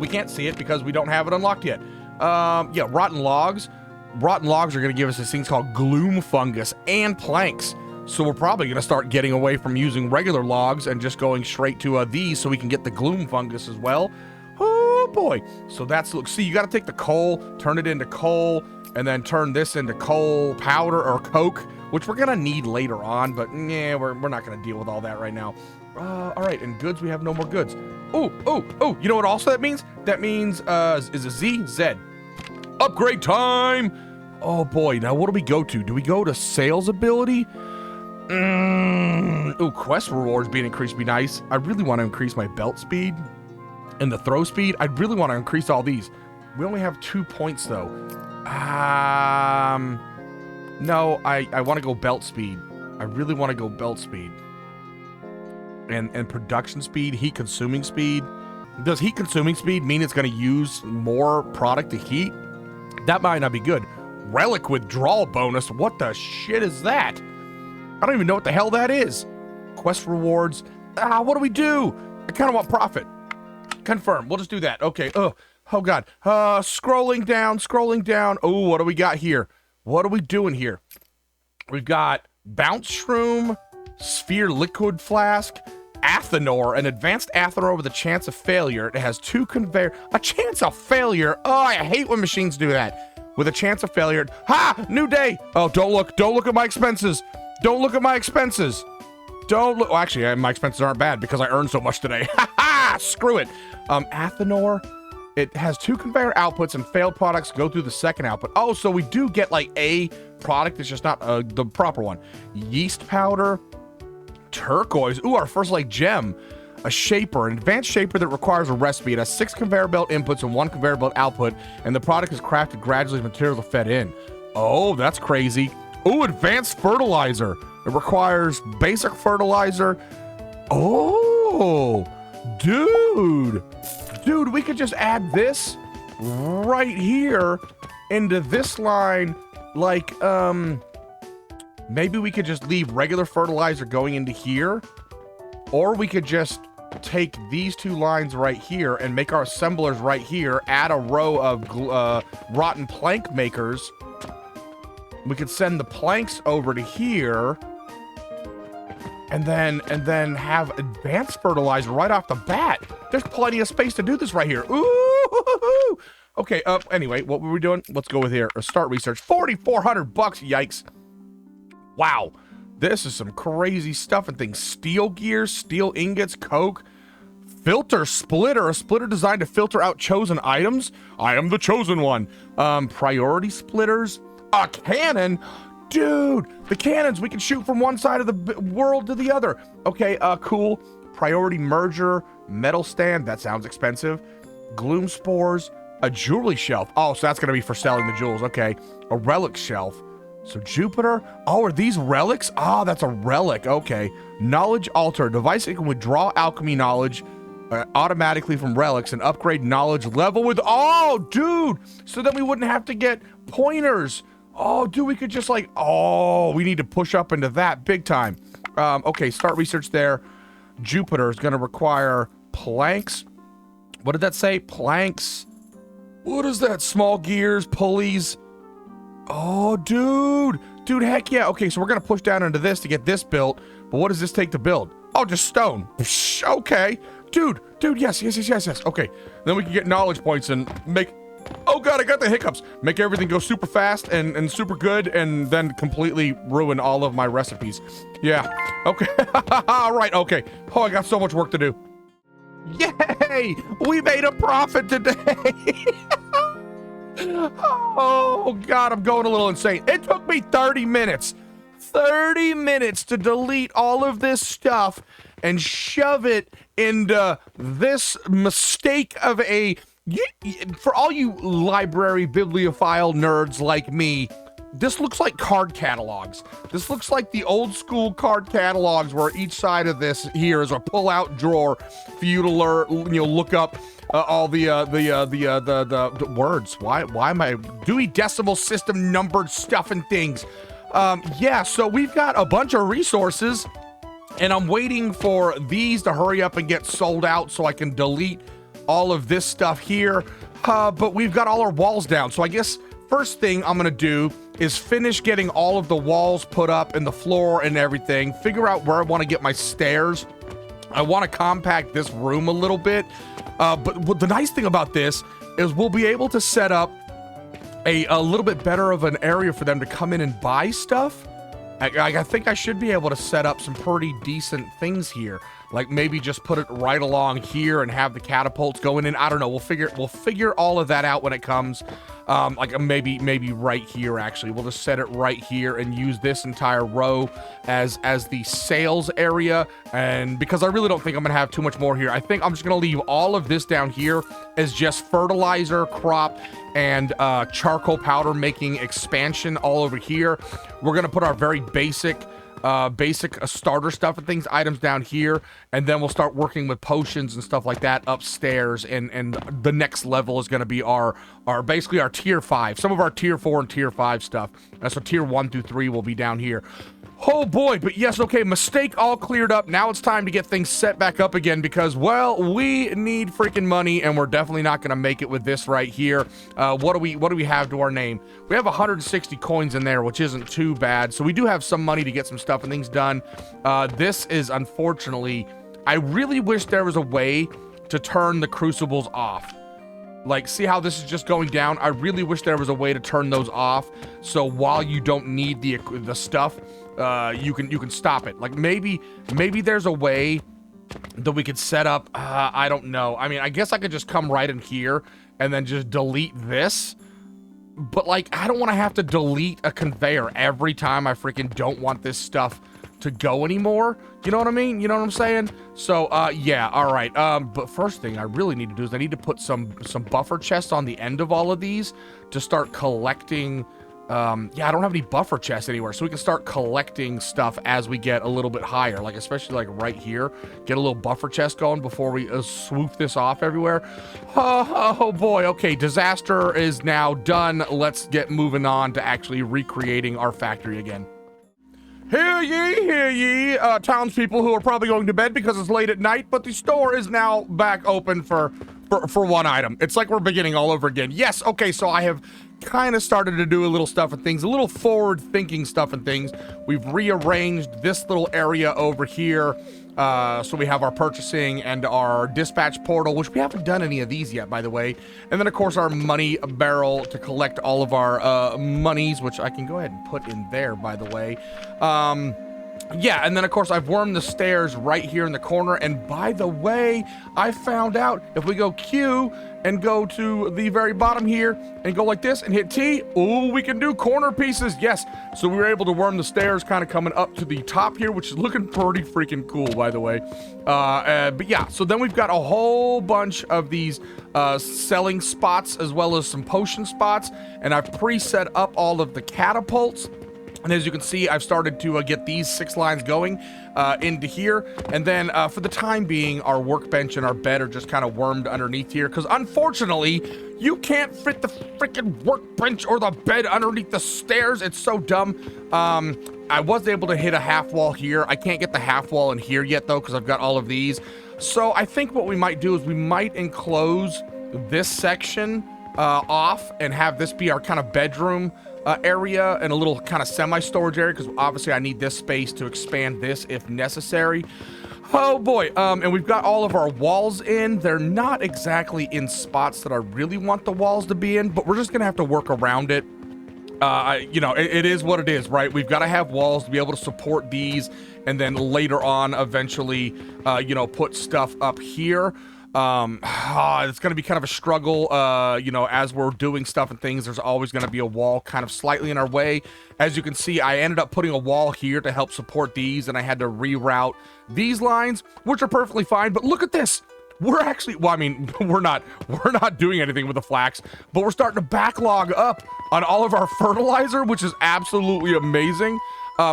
We can't see it because we don't have it unlocked yet. Yeah, rotten logs. Rotten logs are gonna give us these things called gloom fungus and planks. So we're probably going to start getting away from using regular logs and just going straight to these so we can get the gloom fungus as well. Oh boy. So that's, look, see, you got to take the coal, turn it into coal, and then turn this into coal powder or coke, which we're going to need later on, but yeah, we're not going to deal with all that right now. All right, and goods, we have no more goods. Oh, you know what also that means? That means, is a Z? Z. Upgrade time! Oh boy, now what do we go to? Do we go to sales ability? Ooh, quest rewards being increased would be nice. I really want to increase my belt speed and the throw speed. I really want to increase all these. We only have 2 points though. No, I want to go belt speed. I really want to go belt speed. And production speed, heat consuming speed. Does heat consuming speed mean it's going to use more product to heat? That might not be good. Relic withdrawal bonus. What the shit is that? I don't even know what the hell that is. Quest rewards. What do we do? I kind of want profit. Confirm. We'll just do that. Okay. Oh God. Scrolling down. Oh, what do we got here? What are we doing here? We've got bounce shroom, sphere liquid flask, Athenor, an advanced Athenor with a chance of failure. It has 2 conveyor. A chance of failure. Oh, I hate when machines do that. With a chance of failure. Ha! New day. Oh, don't look at my expenses. Don't look at my expenses. Don't look. Well, actually, my expenses aren't bad because I earned so much today. Ha ha! Screw it. Athenor. It has 2 conveyor outputs and failed products go through the second output. Oh, so we do get like a product. It's just not the proper one. Yeast powder. Turquoise. Ooh, our first like gem. A shaper, an advanced shaper that requires a recipe. It has 6 conveyor belt inputs and 1 conveyor belt output, and the product is crafted gradually as materials are fed in. Oh, that's crazy. Ooh, advanced fertilizer. It requires basic fertilizer. Oh, dude, we could just add this right here into this line. Like, maybe we could just leave regular fertilizer going into here, or we could just take these 2 lines right here and make our assemblers right here, add a row of rotten plank makers. We could send the planks over to here and then have advanced fertilizer right off the bat. There's plenty of space to do this right here. Ooh. Okay, anyway, what were we doing? Let's go with here. Start research. 4,400 bucks, yikes. Wow. This is some crazy stuff and things. Steel gears, steel ingots, coke, filter splitter, a splitter designed to filter out chosen items. I am the chosen one. Priority splitters, a cannon. Dude, the cannons, we can shoot from one side of the world to the other. Okay, cool. Priority merger, metal stand, that sounds expensive. Gloom spores, a jewelry shelf. Oh, so that's gonna be for selling the jewels. Okay, a relic shelf. So Jupiter. Oh, are these relics? Ah, that's a relic. Okay. Knowledge altar. Device that can withdraw alchemy knowledge. automatically from relics and upgrade knowledge level with, oh, dude, so then we wouldn't have to get pointers. Oh, dude, we could just like, oh, we need to push up into that big time. Okay, start research there. Jupiter is going to require planks. What did that say? Planks. What is that? Small gears, pulleys. Oh, dude. Dude, heck yeah. Okay, so we're going to push down into this to get this built. But what does this take to build? Oh, just stone. Okay. Dude, yes. Okay, then we can get knowledge points and make... Oh, God, I got the hiccups. Make everything go super fast and super good and then completely ruin all of my recipes. Yeah. Okay. All right, okay. Oh, I got so much work to do. Yay! We made a profit today. Oh, God, I'm going a little insane. It took me 30 minutes. 30 minutes to delete all of this stuff and shove it into this mistake of a... For all you library bibliophile nerds like me, this looks like card catalogs. This looks like the old school card catalogs where each side of this here is a pull-out drawer for you to learn, look up all the words. Why am I Dewey Decimal System numbered stuff and things? Yeah, so we've got a bunch of resources, and I'm waiting for these to hurry up and get sold out so I can delete all of this stuff here, but we've got all our walls down. So I guess first thing I'm gonna do is finish getting all of the walls put up and the floor and everything, figure out where I want to get my stairs. I want to compact this room a little bit, but the nice thing about this is we'll be able to set up a little bit better of an area for them to come in and buy stuff. I think I should be able to set up some pretty decent things here. Like maybe just put it right along here and have the catapults going in. I don't know. We'll figure all of that out when it comes. Like maybe right here, actually. We'll just set it right here and use this entire row as the sales area. And because I really don't think I'm going to have too much more here, I think I'm just going to leave all of this down here as just fertilizer, crop, and charcoal powder making expansion all over here. We're going to put our very basic starter stuff and things, items down here, and then we'll start working with potions and stuff like that upstairs, and the next level is going to be our basically our tier 5, some of our tier 4 and tier 5 stuff. So tier 1 through 3 will be down here. Oh boy, but yes, okay, mistake all cleared up. Now it's time to get things set back up again because, well, we need freaking money, and we're definitely not going to make it with this right here. What do we have to our name? We have 160 coins in there, which isn't too bad. So we do have some money to get some stuff and things done. This is, unfortunately, I really wish there was a way to turn the crucibles off. Like, see how this is just going down? I really wish there was a way to turn those off. So while you don't need the stuff, you can stop it. Like maybe there's a way that we could set up. I don't know. I mean, I guess I could just come right in here and then just delete this. But like, I don't want to have to delete a conveyor every time I freaking don't want this stuff to go anymore. You know what I mean? You know what I'm saying? So, yeah, all right. But first thing I really need to do is I need to put some buffer chests on the end of all of these to start collecting. Yeah, I don't have any buffer chests anywhere, so we can start collecting stuff as we get a little bit higher, like especially like right here, get a little buffer chest going before we swoop this off everywhere. Oh boy, okay, disaster is now done. Let's get moving on to actually recreating our factory again. Hear ye, townspeople who are probably going to bed because it's late at night, but the store is now back open for one item. It's like we're beginning all over again. Yes, okay, so I have kind of started to do a little stuff and things, a little forward-thinking stuff and things. We've rearranged this little area over here, so we have our purchasing and our dispatch portal, which we haven't done any of these yet, by the way. And then, of course, our money barrel to collect all of our monies, which I can go ahead and put in there, by the way. Yeah, and then, of course, I've wormed the stairs right here in the corner. And by the way, I found out if we go Q and go to the very bottom here and go like this and hit T, ooh, we can do corner pieces. Yes, so we were able to worm the stairs kind of coming up to the top here, which is looking pretty freaking cool, by the way. But yeah, so then we've got a whole bunch of these selling spots as well as some potion spots. And I've preset up all of the catapults. And as you can see, I've started to get these 6 lines going into here. And then for the time being, our workbench and our bed are just kind of wormed underneath here. Because unfortunately, you can't fit the freaking workbench or the bed underneath the stairs. It's so dumb. I was able to hit a half wall here. I can't get the half wall in here yet, though, because I've got all of these. So I think what we might do is we might enclose this section off and have this be our kind of bedroom area and a little kind of semi-storage area, because obviously I need this space to expand this if necessary. Oh boy, and we've got all of our walls in. They're not exactly in spots that I really want the walls to be in, but we're just gonna have to work around it. You know, it is what it is, right? We've got to have walls to be able to support these, and then later on, eventually, you know, put stuff up here. It's going to be kind of a struggle, you know, as we're doing stuff and things. There's always going to be a wall kind of slightly in our way. As you can see, I ended up putting a wall here to help support these, and I had to reroute these lines, which are perfectly fine. But look at this. We're actually, well, I mean, we're not doing anything with the flax, but we're starting to backlog up on all of our fertilizer, which is absolutely amazing.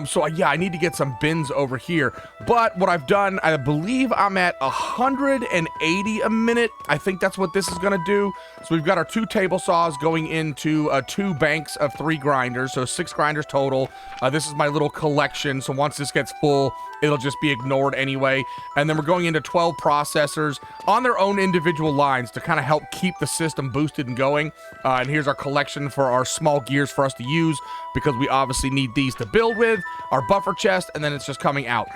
So yeah, I need to get some bins over here. But what I've done, I believe I'm at 180 a minute. I think that's what this is gonna do. So we've got our 2 table saws going into 2 banks of 3 grinders, so 6 grinders total. This is my little collection, so once this gets full, it'll just be ignored anyway. And then we're going into 12 processors on their own individual lines to kind of help keep the system boosted and going. And here's our collection for our small gears for us to use, because we obviously need these to build with, our buffer chest, and then it's just coming out.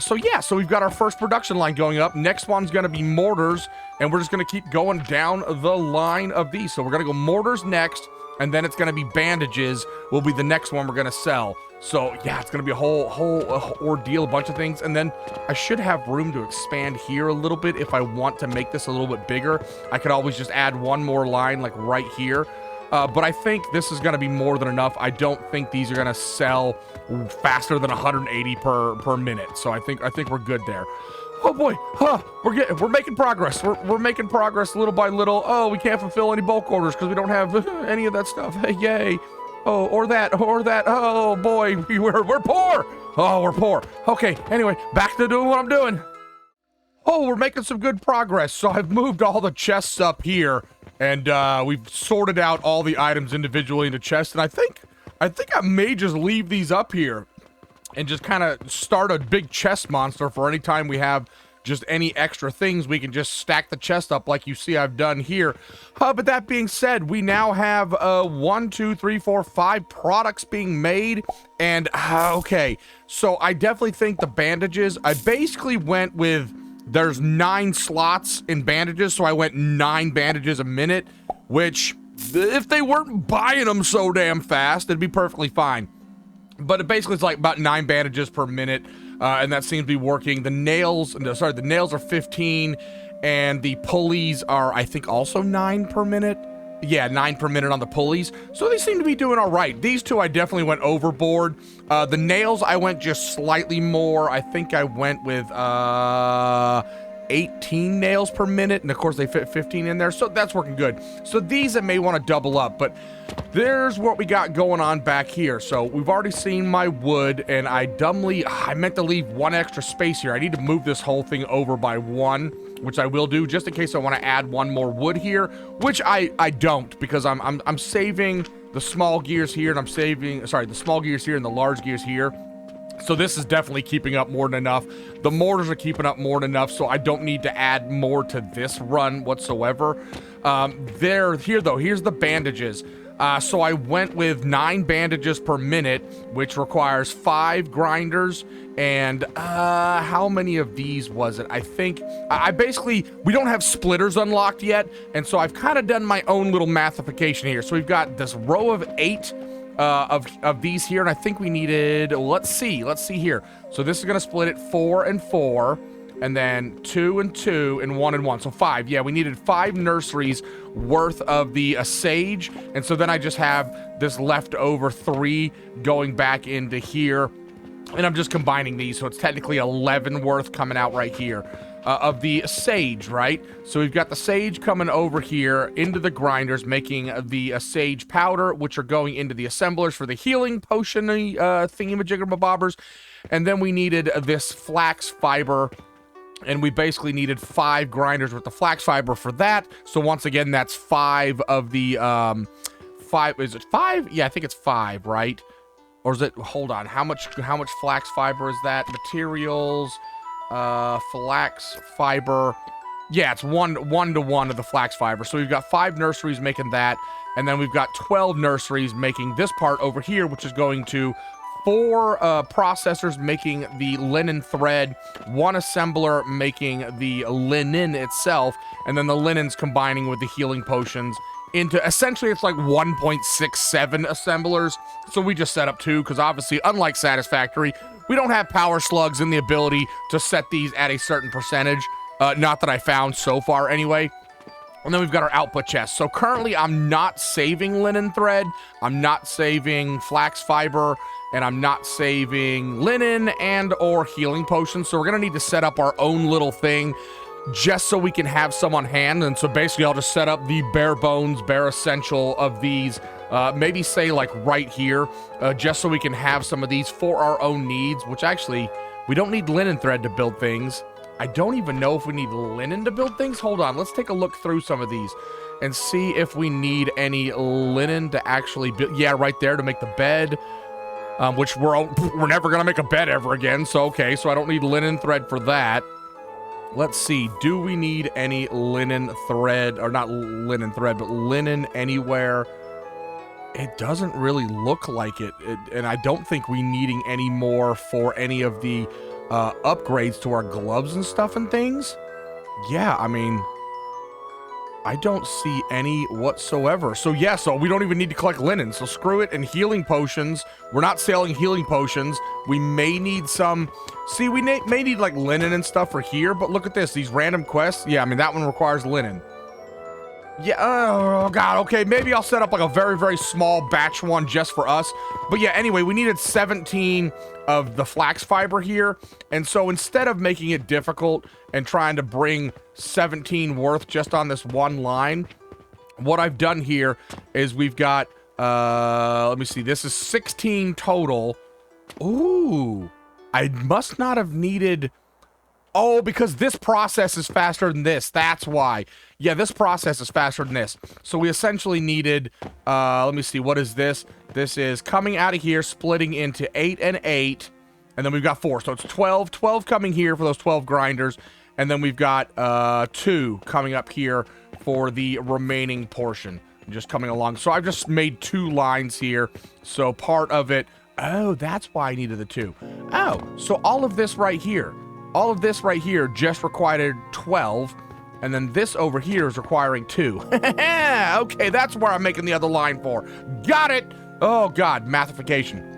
So yeah, so we've got our first production line going up. Next one's gonna be mortars, and we're just gonna keep going down the line of these. So we're gonna go mortars next, and then it's gonna be bandages will be the next one we're gonna sell. So yeah, it's gonna be a whole ordeal, a bunch of things. And then I should have room to expand here a little bit if I want to make this a little bit bigger. I could always just add one more line like right here. But I think this is going to be more than enough. I don't think these are going to sell faster than 180 per minute. So I think we're good there. Oh boy, we're making progress. We're making progress little by little. Oh, we can't fulfill any bulk orders because we don't have any of that stuff. Hey, yay. Oh, or that. Oh boy, we're poor. Oh, we're poor. Okay, anyway, back to doing what I'm doing. Oh, we're making some good progress. So I've moved all the chests up here, and we've sorted out all the items individually into chests. And I think I may just leave these up here and just kind of start a big chest monster for any time we have just any extra things. We can just stack the chest up like you see I've done here. But that being said, we now have 1, 2, 3, 4, 5 products being made. And okay, so I definitely think the bandages, I basically went with, there's 9 slots in bandages, so I went 9 bandages a minute, which if they weren't buying them so damn fast, it'd be perfectly fine. But it basically is like about 9 bandages per minute, and that seems to be working. The nails, sorry, the nails are 15, and the pulleys are, I think, also 9 per minute. Yeah, 9 per minute on the pulleys. So they seem to be doing all right. These 2, I definitely went overboard. The nails, I went just slightly more. I think I went with 18 nails per minute, and of course they fit 15 in there, so that's working good. So these I may want to double up, but there's what we got going on back here. So we've already seen my wood, and I meant to leave 1 extra space here. I need to move this whole thing over by 1, which I will do just in case I want to add 1 more wood here, which I don't, because I'm saving the small gears here, and I'm saving, sorry, the small gears here and the large gears here. So this is definitely keeping up more than enough. The mortars are keeping up more than enough, so I don't need to add more to this run whatsoever. Here though, here's the bandages. So I went with 9 bandages per minute, which requires 5 grinders. And how many of these was it? I think we don't have splitters unlocked yet, and so I've kind of done my own little mathification here. So we've got this row of 8 of these here, and I think we needed, let's see here. So this is gonna split it 4 and 4, and then 2 and 2, and 1 and 1, so 5. Yeah, we needed 5 nurseries worth of the sage, and so then I just have this leftover 3 going back into here, and I'm just combining these, so it's technically 11 worth coming out right here. of the sage, right? So we've got the sage coming over here into the grinders, making the sage powder, which are going into the assemblers for the healing potion-y thingy-majigger-bobbers. And then we needed this flax fiber, and we basically needed 5 grinders with the flax fiber for that. So once again, that's 5 of the 5. Is it 5? Yeah, I think it's 5, right? Or is it? Hold on. How much flax fiber is that? Materials. Flax fiber. Yeah, it's one to one of the flax fiber. So we've got 5 nurseries making that, and then we've got 12 nurseries making this part over here, which is going to 4 processors making the linen thread, 1 assembler making the linen itself, and then the linens combining with the healing potions into essentially it's like 1.67 assemblers. So we just set up 2 because obviously, unlike Satisfactory, we don't have power slugs and the ability to set these at a certain percentage. Not that I found so far anyway. And then we've got our output chest. So currently I'm not saving linen thread, I'm not saving flax fiber, and I'm not saving linen and or healing potions. So we're gonna need to set up our own little thing just so we can have some on hand. And so basically I'll just set up the bare bones, bare essential of these, maybe say like right here, just so we can have some of these for our own needs, which actually we don't need linen thread to build things. I don't even know if we need linen to build things. Hold on, let's take a look through some of these and see if we need any linen to actually build. Yeah, right there to make the bed, which we're never gonna make a bed ever again. So okay, so I don't need linen thread for that. Let's see, do we need any linen thread, or not linen thread, but linen anywhere? It doesn't really look like it, and I don't think we needing any more for any of the upgrades to our gloves and stuff and things. Yeah, I mean, I don't see any whatsoever. So yeah, so we don't even need to collect linen, so screw it. And healing potions, we're not selling healing potions. We may need some, see, we may need like linen and stuff for here, but look at this, these random quests. Yeah, I mean, that one requires linen. Yeah, oh god, okay, maybe I'll set up like a very, very small batch one just for us. But yeah, anyway, we needed 17 of the flax fiber here, and so instead of making it difficult and trying to bring 17 worth just on this one line, what I've done here is we've got, let me see, this is 16 total. Ooh, I must not have needed... Oh, because this process is faster than this. That's why. Yeah, this process is faster than this. So we essentially needed, let me see, what is this? This is coming out of here, splitting into 8 and 8. And then we've got 4. So it's 12. 12 coming here for those 12 grinders. And then we've got 2 coming up here for the remaining portion. Just coming along. So I've just made 2 lines here. So part of it... Oh, that's why I needed the 2. Oh, so all of this right here... All of this right here just required 12, and then this over here is requiring 2. Okay, that's where I'm making the other line for. Got it! Oh god, mathification.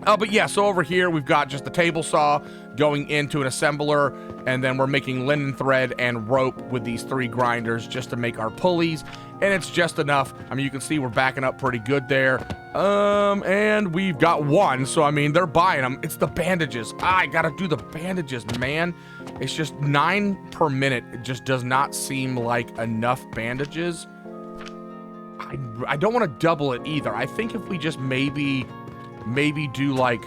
But yeah, so over here we've got just the table saw going into an assembler, and then we're making linen thread and rope with these 3 grinders just to make our pulleys, and it's just enough. I mean, you can see we're backing up pretty good there. And we've got 1, so I mean, they're buying them. It's the bandages. I gotta do the bandages, man. It's just 9 per minute. It just does not seem like enough bandages. I don't want to double it either. I think if we just maybe do like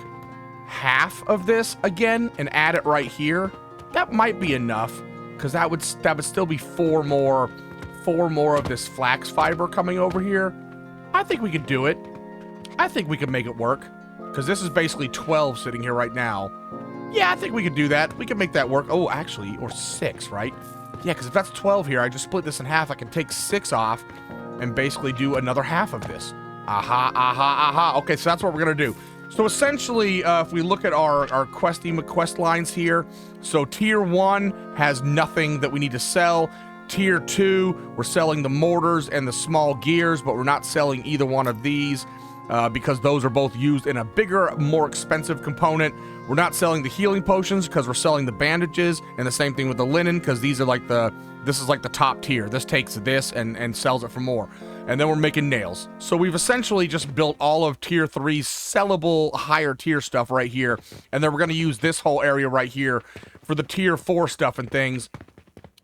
half of this again and add it right here, that might be enough, because that would still be 4 more of this flax fiber coming over here. I think we could do it. I think we could make it work, because this is basically 12 sitting here right now. Yeah, I think we could do that. We can make that work. Oh, actually, or 6, right? Yeah, because if that's 12 here, I just split this in half. I can take 6 off and basically do another half of this. Aha, aha, aha. Okay, so that's what we're gonna do. So essentially, if we look at our quest lines here, so tier 1 has nothing that we need to sell. Tier 2, we're selling the mortars and the small gears, but we're not selling either one of these because those are both used in a bigger, more expensive component. We're not selling the healing potions because we're selling the bandages, and the same thing with the linen, because these are like this is like the top tier. This takes this and sells it for more. and then we're making nails. So we've essentially just built all of tier 3's sellable higher tier stuff right here, and then we're going to use this whole area right here for the tier 4 stuff and things.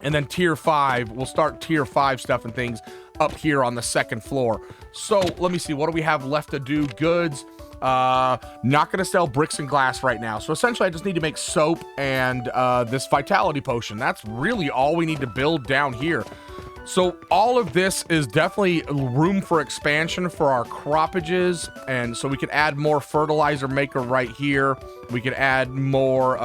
And then tier 5, we'll start tier 5 stuff and things up here on the second floor. So let me see, what do we have left to do? Goods. Not gonna sell bricks and glass right now. So essentially I just need to make soap and this vitality potion. That's really all we need to build down here. So all of this is definitely room for expansion for our croppages, and so we can add more fertilizer maker right here. We can add more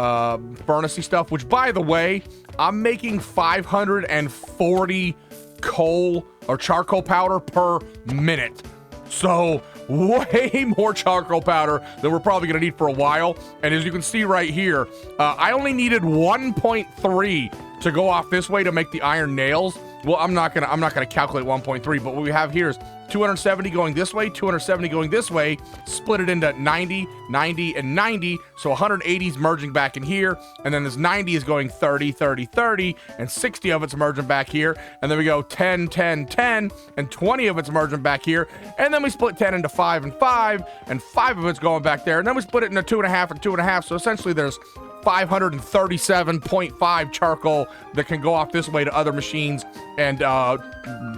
furnace-y stuff, which, by the way, I'm making 540 coal or charcoal powder per minute. So way more charcoal powder than we're probably gonna need for a while. And as you can see right here, I only needed 1.3 to go off this way to make the iron nails. Well, I'm not gonna calculate 1.3, but what we have here is 270 going this way, 270 going this way, split it into 90, 90, and 90. So 180 is merging back in here, and then this 90 is going 30, 30, 30, and 60 of it's merging back here. And then we go 10, 10, 10, and 20 of it's merging back here. And then we split 10 into 5 and 5, and 5 of it's going back there. And then we split it into 2.5 and 2.5. So essentially there's 537.5 charcoal that can go off this way to other machines, and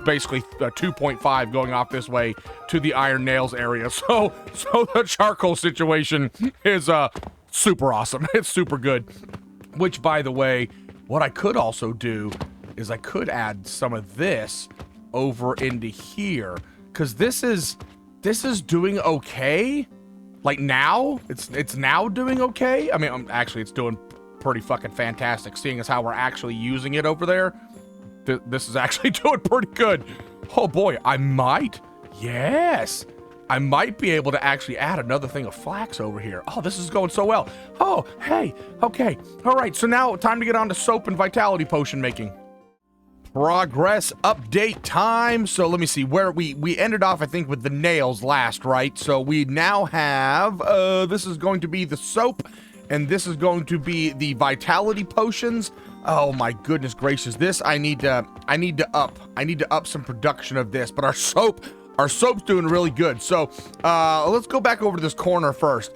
basically 2.5 going off this way to the iron nails area. So the charcoal situation is super awesome. It's super good. Which, by the way, what I could also do is I could add some of this over into here, because this is doing okay. Like now, it's now doing okay. I mean, actually, it's doing pretty fucking fantastic, seeing as how we're actually using it over there. This is actually doing pretty good. Oh boy, I might be able to actually add another thing of flax over here. Oh, this is going so well. Oh, hey, okay. All right, so now time to get on to soap and vitality potion making. Progress update time. So let me see where we ended off, I think, with the nails last, right? So we now have this is going to be the soap, and this is going to be the vitality potions. Oh my goodness gracious, this I need to up some production of this. But our soap's doing really good. So let's go back over to this corner first.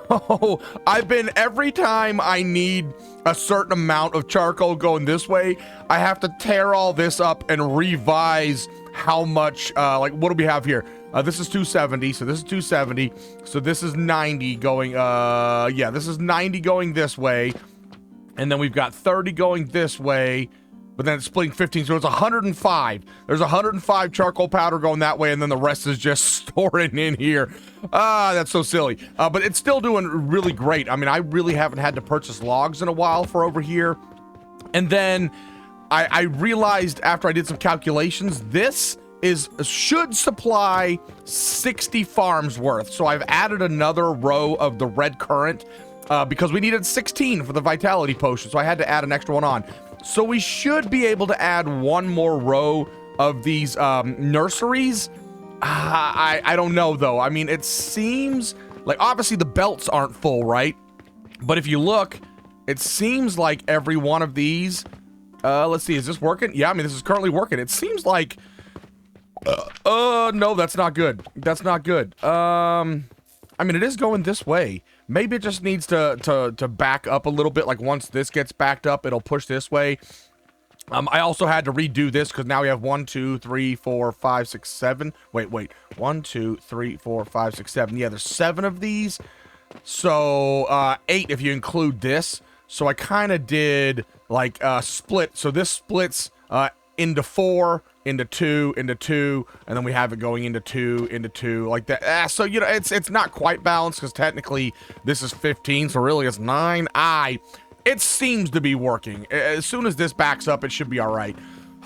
So every time I need a certain amount of charcoal going this way, I have to tear all this up and revise how much, like, what do we have here? This is 270, so this is 270, so this is 90 going, yeah, this is 90 going this way, and then we've got 30 going this way, but then it's splitting 15, so it's 105. There's 105 charcoal powder going that way, and then the rest is just storing in here. That's so silly. But it's still doing really great. I mean, I really haven't had to purchase logs in a while for over here. And then I realized after I did some calculations, this should supply 60 farms worth. So I've added another row of the red currant because we needed 16 for the vitality potion, so I had to add an extra one on. So we should be able to add one more row of these nurseries. I don't know, though. I mean, it seems like obviously the belts aren't full, right? But if you look, it seems like every one of these, let's see, is this working? Yeah, I mean, this is currently working. It seems like, no, that's not good. That's not good. I mean, it is going this way. Maybe it just needs to back up a little bit. Like once this gets backed up, it'll push this way. I also had to redo this because now we have 1, 2, 3, 4, 5, 6, 7. Wait. 1, 2, 3, 4, 5, 6, 7. Yeah, there's 7 of these. So 8 if you include this. So I kind of did like split. So this splits into 4, into 2, into 2, and then we have it going into 2, into 2, like that. So, you know, it's not quite balanced because technically this is 15, so really it's 9. It seems to be working. As soon as this backs up, it should be all right.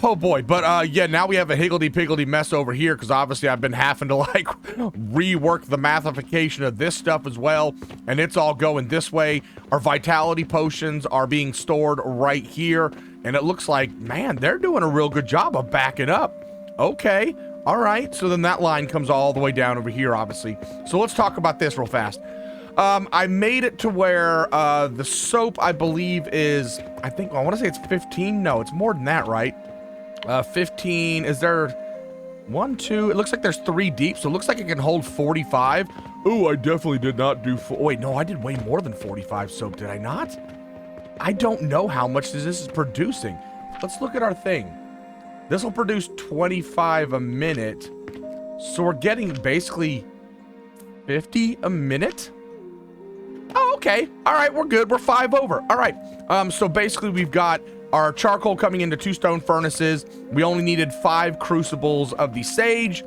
Oh boy, but yeah, now we have a higgledy-piggledy mess over here because obviously I've been having to like rework the mathification of this stuff as well, and it's all going this way. Our vitality potions are being stored right here, and it looks like, man, they're doing a real good job of backing up. Okay, all right, so then that line comes all the way down over here, obviously. So let's talk about this real fast. I made it to where the soap, I believe, is, I think, I want to say it's 15. No, it's more than that, right? 15, is there, 1, 2, it looks like there's 3 deep, so it looks like it can hold 45. Ooh, I definitely did not do, wait, no, I did way more than 45 soap, did I not? I don't know how much this is producing. Let's look at our thing. This will produce 25 a minute. So we're getting basically 50 a minute? Oh, okay. All right, we're good. We're 5 over. All right. So basically we've got our charcoal coming into 2 stone furnaces. We only needed 5 crucibles of the sage,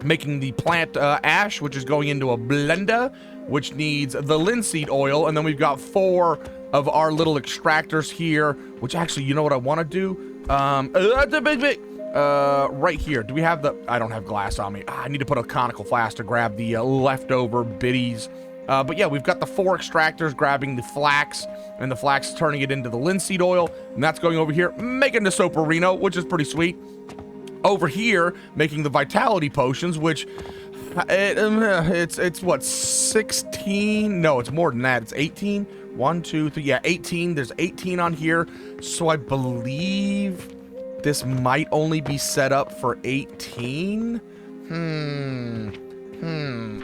making the plant ash, which is going into a blender, which needs the linseed oil. And then we've got 4 of our little extractors here, which actually, you know what I want to do? Right here. Do we have the... I don't have glass on me. I need to put a conical flask to grab the leftover biddies. But yeah, we've got the 4 extractors grabbing the flax, and the flax turning it into the linseed oil, and that's going over here, making the soparino, which is pretty sweet. Over here, making the vitality potions, which... it's what, 16? No, it's more than that. It's 18. 1, 2, 3, yeah, 18. There's 18 on here. So I believe this might only be set up for 18.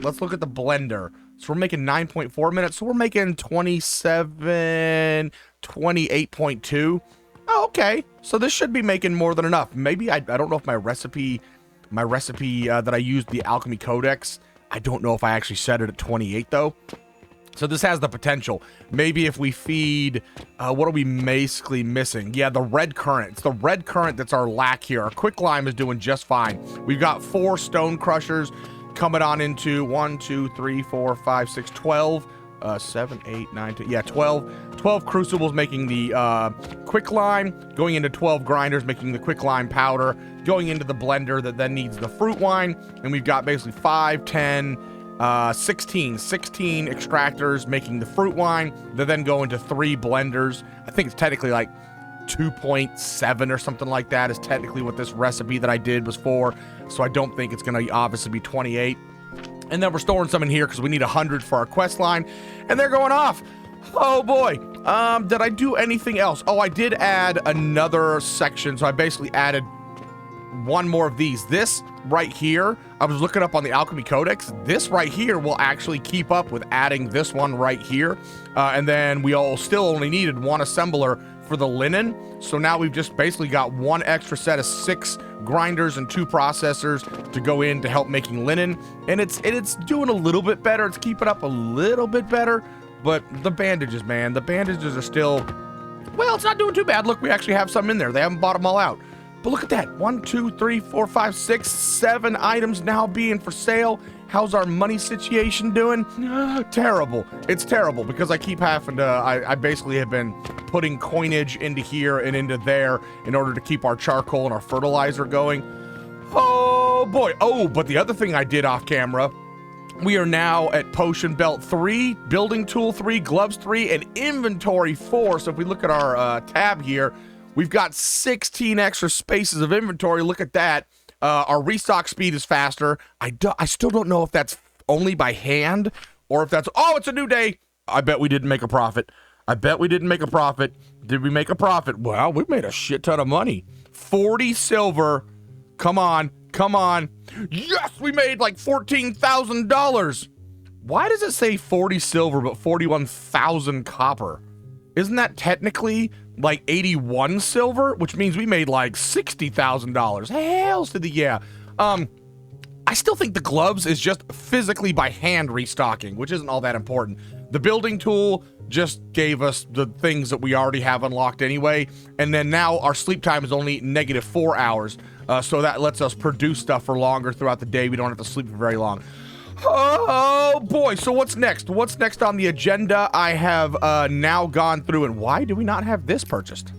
Let's look at the blender. So we're making 9.4 minutes. So we're making 27, 28.2. Oh, okay. So this should be making more than enough. Maybe I don't know if my recipe that I used, the Alchemy Codex, I don't know if I actually set it at 28 though. So this has the potential. Maybe if we feed, what are we basically missing? Yeah, the red currant. It's the red currant that's our lack here. Our quicklime is doing just fine. We've got 4 stone crushers coming on into 1, 2, 3, 4, 5, 6, 12. 7, 8, 9, 10, yeah, 12 crucibles making the quicklime, going into 12 grinders making the quicklime powder, going into the blender that then needs the fruit wine, and we've got basically 5, 10, 16 extractors making the fruit wine that then go into 3 blenders. I think it's technically like 2.7 or something like that is technically what this recipe that I did was for, so I don't think it's gonna obviously be 28. And then we're storing some in here because we need 100 for our quest line, and they're going off. Oh boy. Did I do anything else? Oh, I did add another section, so I basically added 1 more of these. This right here, I was looking up on the Alchemy Codex. This right here will actually keep up with adding this one right here. And then we all still only needed 1 assembler for the linen. So now we've just basically got 1 extra set of 6 grinders and 2 processors to go in to help making linen. And it's doing a little bit better. It's keeping up a little bit better. But the bandages, man, the bandages are still, well, it's not doing too bad. Look, we actually have some in there. They haven't bought them all out. But look at that. 1, 2, 3, 4, 5, 6, 7 items now being for sale. How's our money situation doing? Terrible. It's terrible because I keep having to, I basically have been putting coinage into here and into there in order to keep our charcoal and our fertilizer going. Oh boy. Oh, but the other thing I did off camera, we are now at potion belt 3, building tool 3, gloves 3, and inventory 4. So if we look at our tab here, we've got 16 extra spaces of inventory. Look at that. Our restock speed is faster. I still don't know if that's only by hand or if that's, oh, it's a new day. I bet we didn't make a profit. I bet we didn't make a profit. Did we make a profit? Well, we made a shit ton of money. 40 silver. Come on. Come on. Yes, we made like $14,000. Why does it say 40 silver but 41,000 copper? Isn't that technically like 81 silver, which means we made like $60,000? Hells to the yeah. I still think the gloves is just physically by hand restocking, which isn't all that important. The building tool just gave us the things that we already have unlocked anyway, and then now our sleep time is only -4 hours, so that lets us produce stuff for longer throughout the day. We don't have to sleep for very long. Oh boy, so what's next? What's next on the agenda? I have now gone through, and why do we not have this purchased?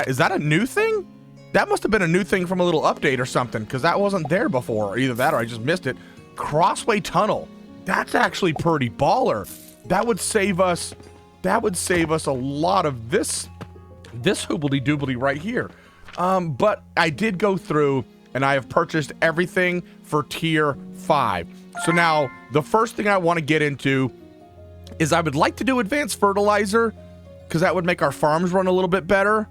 Is that a new thing? That must have been a new thing from a little update or something, because that wasn't there before. Either that or I just missed it. Crossway Tunnel. That's actually pretty baller. That would save us a lot of this hoobledy-doobledy right here. But I did go through and I have purchased everything for tier 5. So now the first thing I want to get into is I would like to do advanced fertilizer because that would make our farms run a little bit better.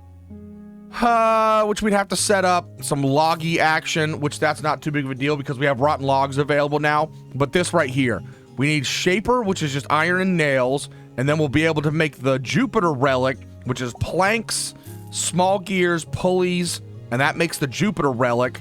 which we'd have to set up some loggy action, which that's not too big of a deal because we have rotten logs available now. But this right here, we need shaper, which is just iron and nails, and then we'll be able to make the Jupiter relic, which is planks, small gears, pulleys, and that makes the Jupiter relic.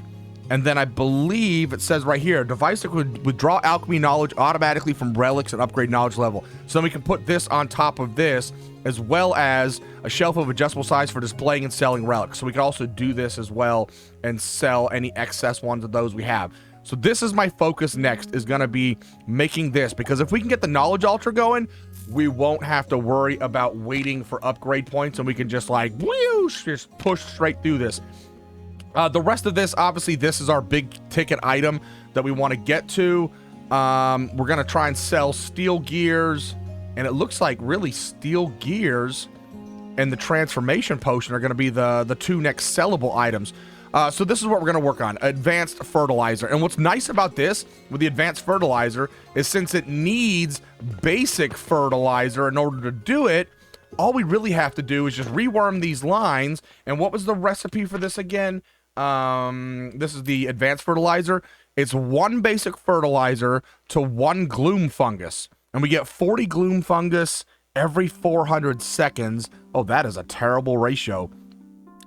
And then I believe it says right here, device that would withdraw alchemy knowledge automatically from relics and upgrade knowledge level. So then we can put this on top of this, as well as a shelf of adjustable size for displaying and selling relics. So we can also do this as well and sell any excess ones of those we have. So this is my focus next, is gonna be making this, because if we can get the knowledge ultra going, we won't have to worry about waiting for upgrade points, and we can just like, whoosh, just push straight through this. The rest of this, obviously, this is our big ticket item that we want to get to. We're going to try and sell steel gears, and it looks like really steel gears and the transformation potion are going to be the two next sellable items. So this is what we're going to work on, advanced fertilizer. And what's nice about this with the advanced fertilizer is since it needs basic fertilizer in order to do it, all we really have to do is just reworm these lines. And what was the recipe for this again? This is the advanced fertilizer. It's 1 basic fertilizer to 1 gloom fungus, and we get 40 gloom fungus every 400 seconds. Oh, that is a terrible ratio.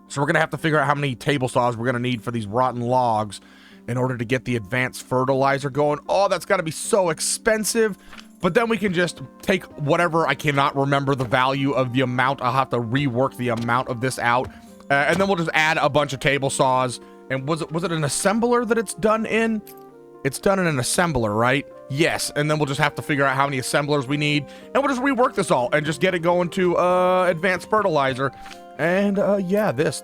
So we're gonna have to figure out how many table saws we're gonna need for these rotten logs in order to get the advanced fertilizer going. Oh, that's gotta be so expensive. But then we can just take whatever, I cannot remember the value of the amount. I'll have to rework the amount of this out. And then we'll just add a bunch of table saws. And was it an assembler that it's done in? It's done in an assembler, right? Yes. And then we'll just have to figure out how many assemblers we need. And we'll just rework this all and just get it going to advanced fertilizer. And yeah, this,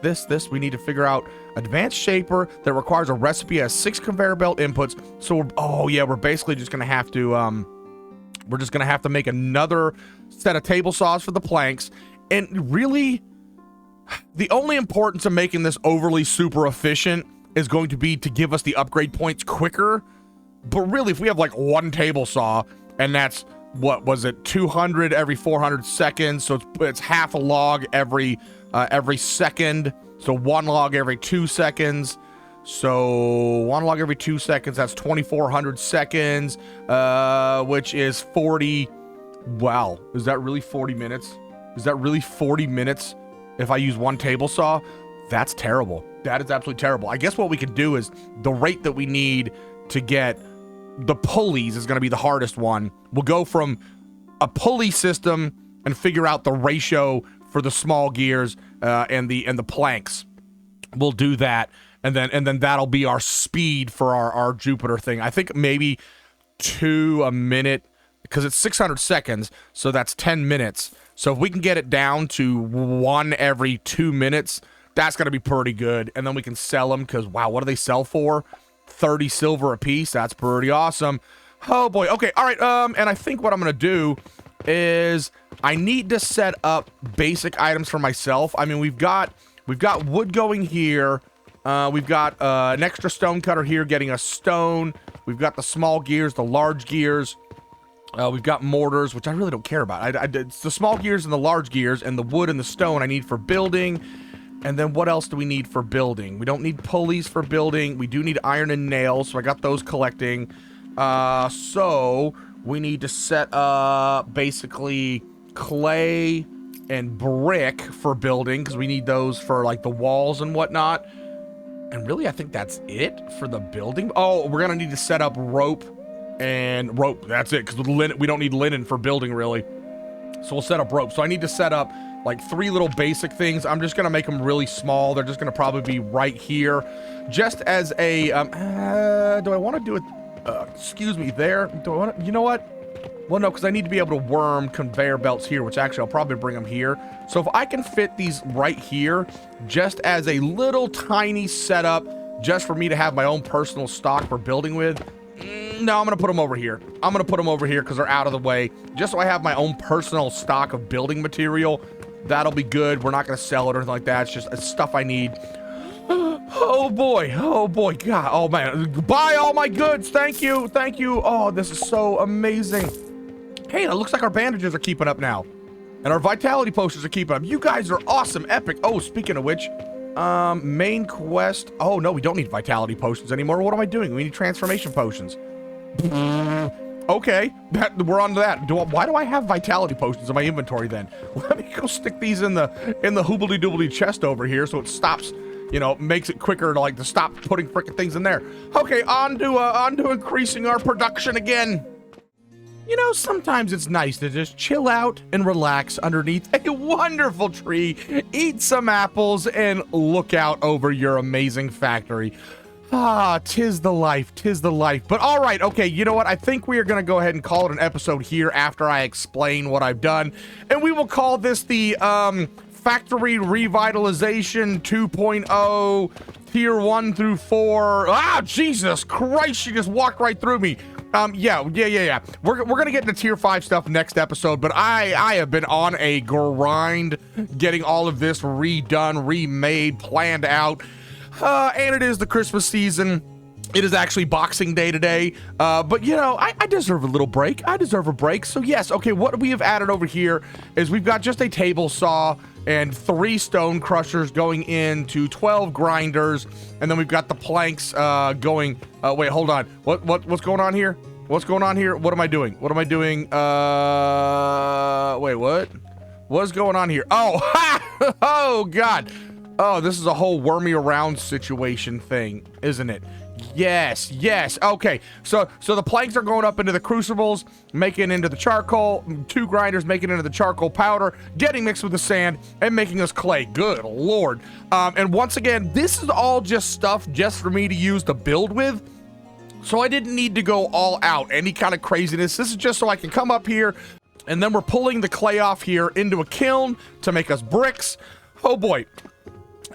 we need to figure out advanced shaper that requires a recipe as 6 conveyor belt inputs. So, we're basically just going to have to, we're just going to have to make another set of table saws for the planks. And really, the only importance of making this overly super efficient is going to be to give us the upgrade points quicker. But really, if we have like 1 table saw, and that's, what was it, 200 every 400 seconds, so it's half a log every second, so 1 log every 2 seconds. So 1 log every 2 seconds, that's 2,400 seconds, which is 40. Wow, is that really 40 minutes? Is that really 40 minutes if I use 1 table saw? That's terrible. That is absolutely terrible. I guess what we could do is the rate that we need to get the pulleys is going to be the hardest one. We'll go from a pulley system and figure out the ratio for the small gears and the planks. We'll do that. And then that'll be our speed for our Jupiter thing. I think maybe 2 a minute, because it's 600 seconds, so that's 10 minutes. So if we can get it down to 1 every 2 minutes, that's going to be pretty good. And then we can sell them, because, wow, what do they sell for? 30 silver a piece. That's pretty awesome. Oh, boy. Okay, all right. And I think what I'm going to do is I need to set up basic items for myself. I mean, we've got wood going here. We've got an extra stone cutter here getting a stone. We've got the small gears, the large gears. We've got mortars, which I really don't care about. It's the small gears and the large gears, and the wood and the stone I need for building. And then what else do we need for building? We don't need pulleys for building. We do need iron and nails, so I got those collecting. So we need to set up basically clay and brick for building, because we need those for like the walls and whatnot. And really, I think that's it for the building. Oh, we're gonna need to set up rope and rope. That's it, because we don't need linen for building, really. So we'll set up rope. So I need to set up like 3 little basic things. I'm just gonna make them really small. They're just gonna probably be right here, just as a. Do I want to do it? Excuse me. There. Do I want to? You know what? Well, no, because I need to be able to worm conveyor belts here, which actually I'll probably bring them here. So if I can fit these right here, just as a little tiny setup, just for me to have my own personal stock for building with. No, I'm going to put them over here. I'm going to put them over here because they're out of the way, just so I have my own personal stock of building material. That'll be good. We're not going to sell it or anything like that. It's stuff I need. Oh boy, God, oh man, buy all my goods. Thank you. Oh, this is so amazing. Hey, it looks like our bandages are keeping up now, and our vitality potions are keeping up. You guys are awesome, epic. Oh, speaking of which, Main quest. Oh, no, we don't need vitality potions anymore. What am I doing? We need transformation potions. Okay, we're on to that. Why do I have vitality potions in my inventory then? Let me go stick these in the hoobledy-doobledy chest over here so it stops, you know, makes it quicker to stop putting frickin' things in there. Okay, on to increasing our production again. You know, sometimes it's nice to just chill out and relax underneath a wonderful tree, eat some apples, and look out over your amazing factory. Ah, tis the life, tis the life. But all right, okay, you know what? I think we are going to go ahead and call it an episode here after I explain what I've done. And we will call this the Factory Revitalization 2.0 Tier 1 through 4. Ah, Jesus Christ, she just walked right through me. Yeah. We're gonna get into tier 5 stuff next episode, but I have been on a grind getting all of this redone, remade, planned out. And it is the Christmas season. It is actually Boxing Day today. But you know, I deserve a little break. I deserve a break. So yes, okay, what we have added over here is we've got just a table saw and 3 stone crushers going into 12 grinders, and then we've got the planks going. Wait, hold on. What's going on here? What's going on here? What am I doing? What am I doing? Wait, what? What's going on here? Oh, ha! Oh God. Oh, this is a whole wormy around situation thing, isn't it? Yes. Okay, so the planks are going up into the crucibles, making into the charcoal, 2 grinders making into the charcoal powder, getting mixed with the sand, and making us clay. Good Lord. And once again, this is all just stuff just for me to use to build with. So I didn't need to go all out, any kind of craziness. This is just so I can come up here, and then we're pulling the clay off here into a kiln to make us bricks. Oh boy.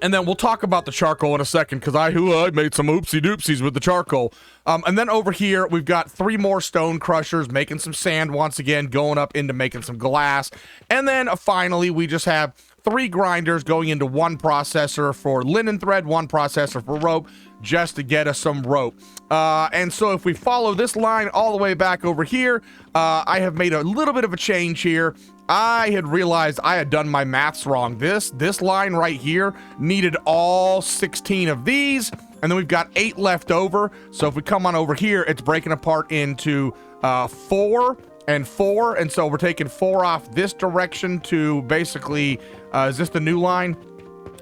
And then we'll talk about the charcoal in a second, because I made some oopsie doopsies with the charcoal. And then over here, we've got 3 more stone crushers making some sand once again, going up into making some glass. And then finally, we just have 3 grinders going into 1 processor for linen thread, 1 processor for rope, just to get us some rope. And so if we follow this line all the way back over here, I have made a little bit of a change here. I had realized I had done my maths wrong. This line right here needed all 16 of these, and then we've got 8 left over. So if we come on over here, it's breaking apart into 4 and 4, and so we're taking 4 off this direction to basically, is this the new line?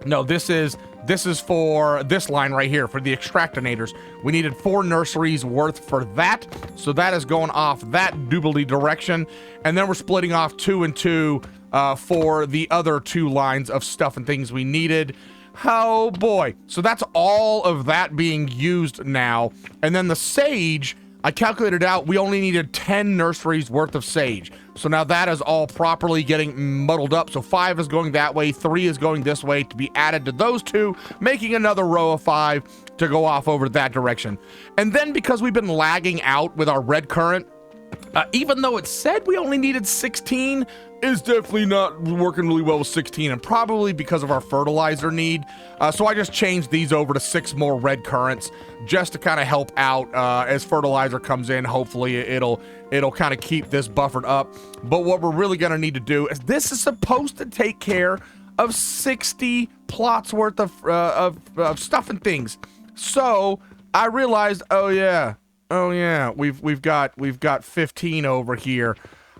No, this is for this line right here, for the extractinators. We needed 4 nurseries worth for that, so that is going off that doobly direction. And then we're splitting off 2 and 2 for the other 2 lines of stuff and things we needed. Oh boy. So that's all of that being used now. And then the sage, I calculated out we only needed 10 nurseries worth of sage. So now that is all properly getting muddled up. So 5 is going that way, 3 is going this way to be added to those 2, making another row of 5 to go off over that direction. And then because we've been lagging out with our red current, even though it said we only needed 16, it's definitely not working really well with 16, and probably because of our fertilizer need. So I just changed these over to 6 more red currents just to kind of help out as fertilizer comes in. Hopefully it'll kind of keep this buffered up. But what we're really going to need to do is this is supposed to take care of 60 plots worth of stuff and things. So I realized, oh yeah, we've got 15 over here.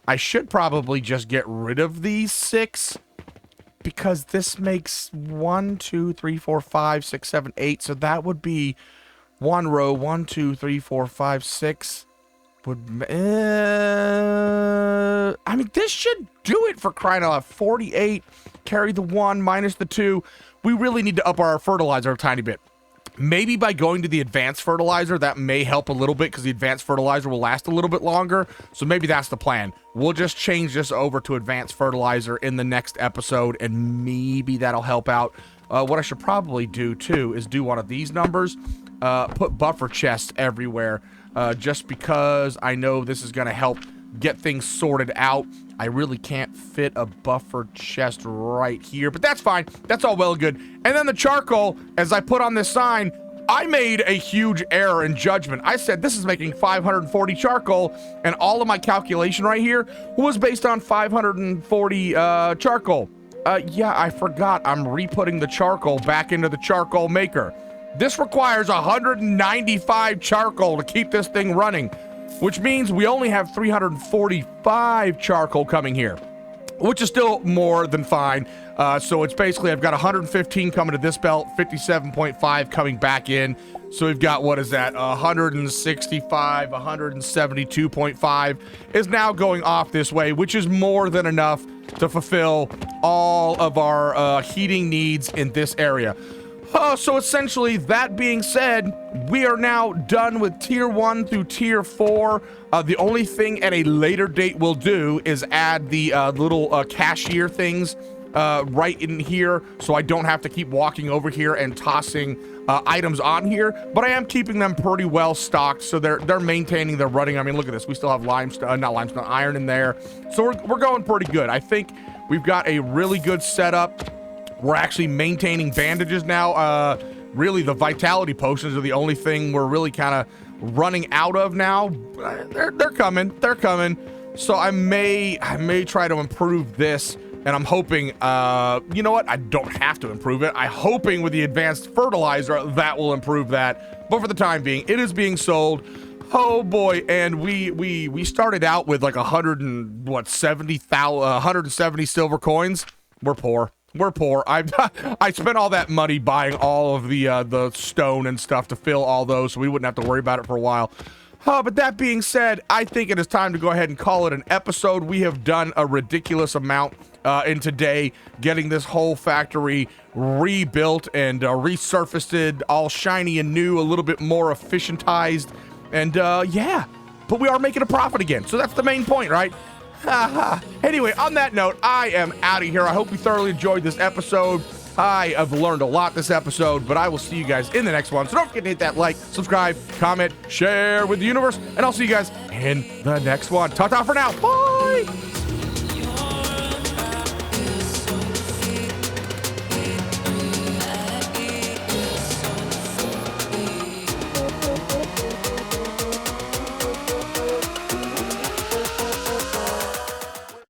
I should probably just get rid of these 6, because this makes 1, 2, 3, 4, 5, 6, 7, 8. So that would be 1 row. 1, 2, 3, 4, 5, 6 would. I mean, this should do it for crying out loud. 48. Carry the 1 minus the 2. We really need to up our fertilizer a tiny bit. Maybe by going to the advanced fertilizer, that may help a little bit, because the advanced fertilizer will last a little bit longer. So maybe that's the plan. We'll just change this over to advanced fertilizer in the next episode, and maybe that'll help out. What I should probably do, too, is do one of these numbers. Put buffer chests everywhere, just because I know this is going to help get things sorted out. I really can't fit a buffer chest right here, but that's fine. That's all well and good. And then the charcoal, as I put on this sign, I made a huge error in judgment. I said this is making 540 charcoal, and all of my calculation right here was based on 540 charcoal. Yeah, I forgot. I'm re-putting the charcoal back into the charcoal maker. This requires 195 charcoal to keep this thing running, which means we only have 345 charcoal coming here, which is still more than fine. So it's basically, I've got 115 coming to this belt, 57.5 coming back in. So we've got, what is that, 165, 172.5 is now going off this way, which is more than enough to fulfill all of our heating needs in this area. So essentially, that being said, we are now done with tier 1 through tier 4. The only thing at a later date we'll do is add the little cashier things right in here, so I don't have to keep walking over here and tossing items on here. But I am keeping them pretty well stocked, so they're maintaining their running. I mean, look at this. We still have limestone, not limestone, iron in there. So we're going pretty good. I think we've got a really good setup. We're actually maintaining bandages now. Really, the vitality potions are the only thing we're really kind of running out of now. They're coming. They're coming. So I may try to improve this, and I'm hoping, you know what? I don't have to improve it. I'm hoping with the advanced fertilizer that will improve that. But for the time being, it is being sold. Oh boy, and we started out with like 170 silver coins. We're poor. We're poor. I spent all that money buying all of the stone and stuff to fill all those, so we wouldn't have to worry about it for a while. But that being said, I think it is time to go ahead and call it an episode. We have done a ridiculous amount in today, getting this whole factory rebuilt and resurfaced, all shiny and new, a little bit more efficientized, and yeah. But we are making a profit again, so that's the main point, right? Anyway, on that note, I am out of here. I hope you thoroughly enjoyed this episode. I have learned a lot this episode, but I will see you guys in the next one. So don't forget to hit that like, subscribe, comment, share with the universe, and I'll see you guys in the next one. Ta-ta for now. Bye!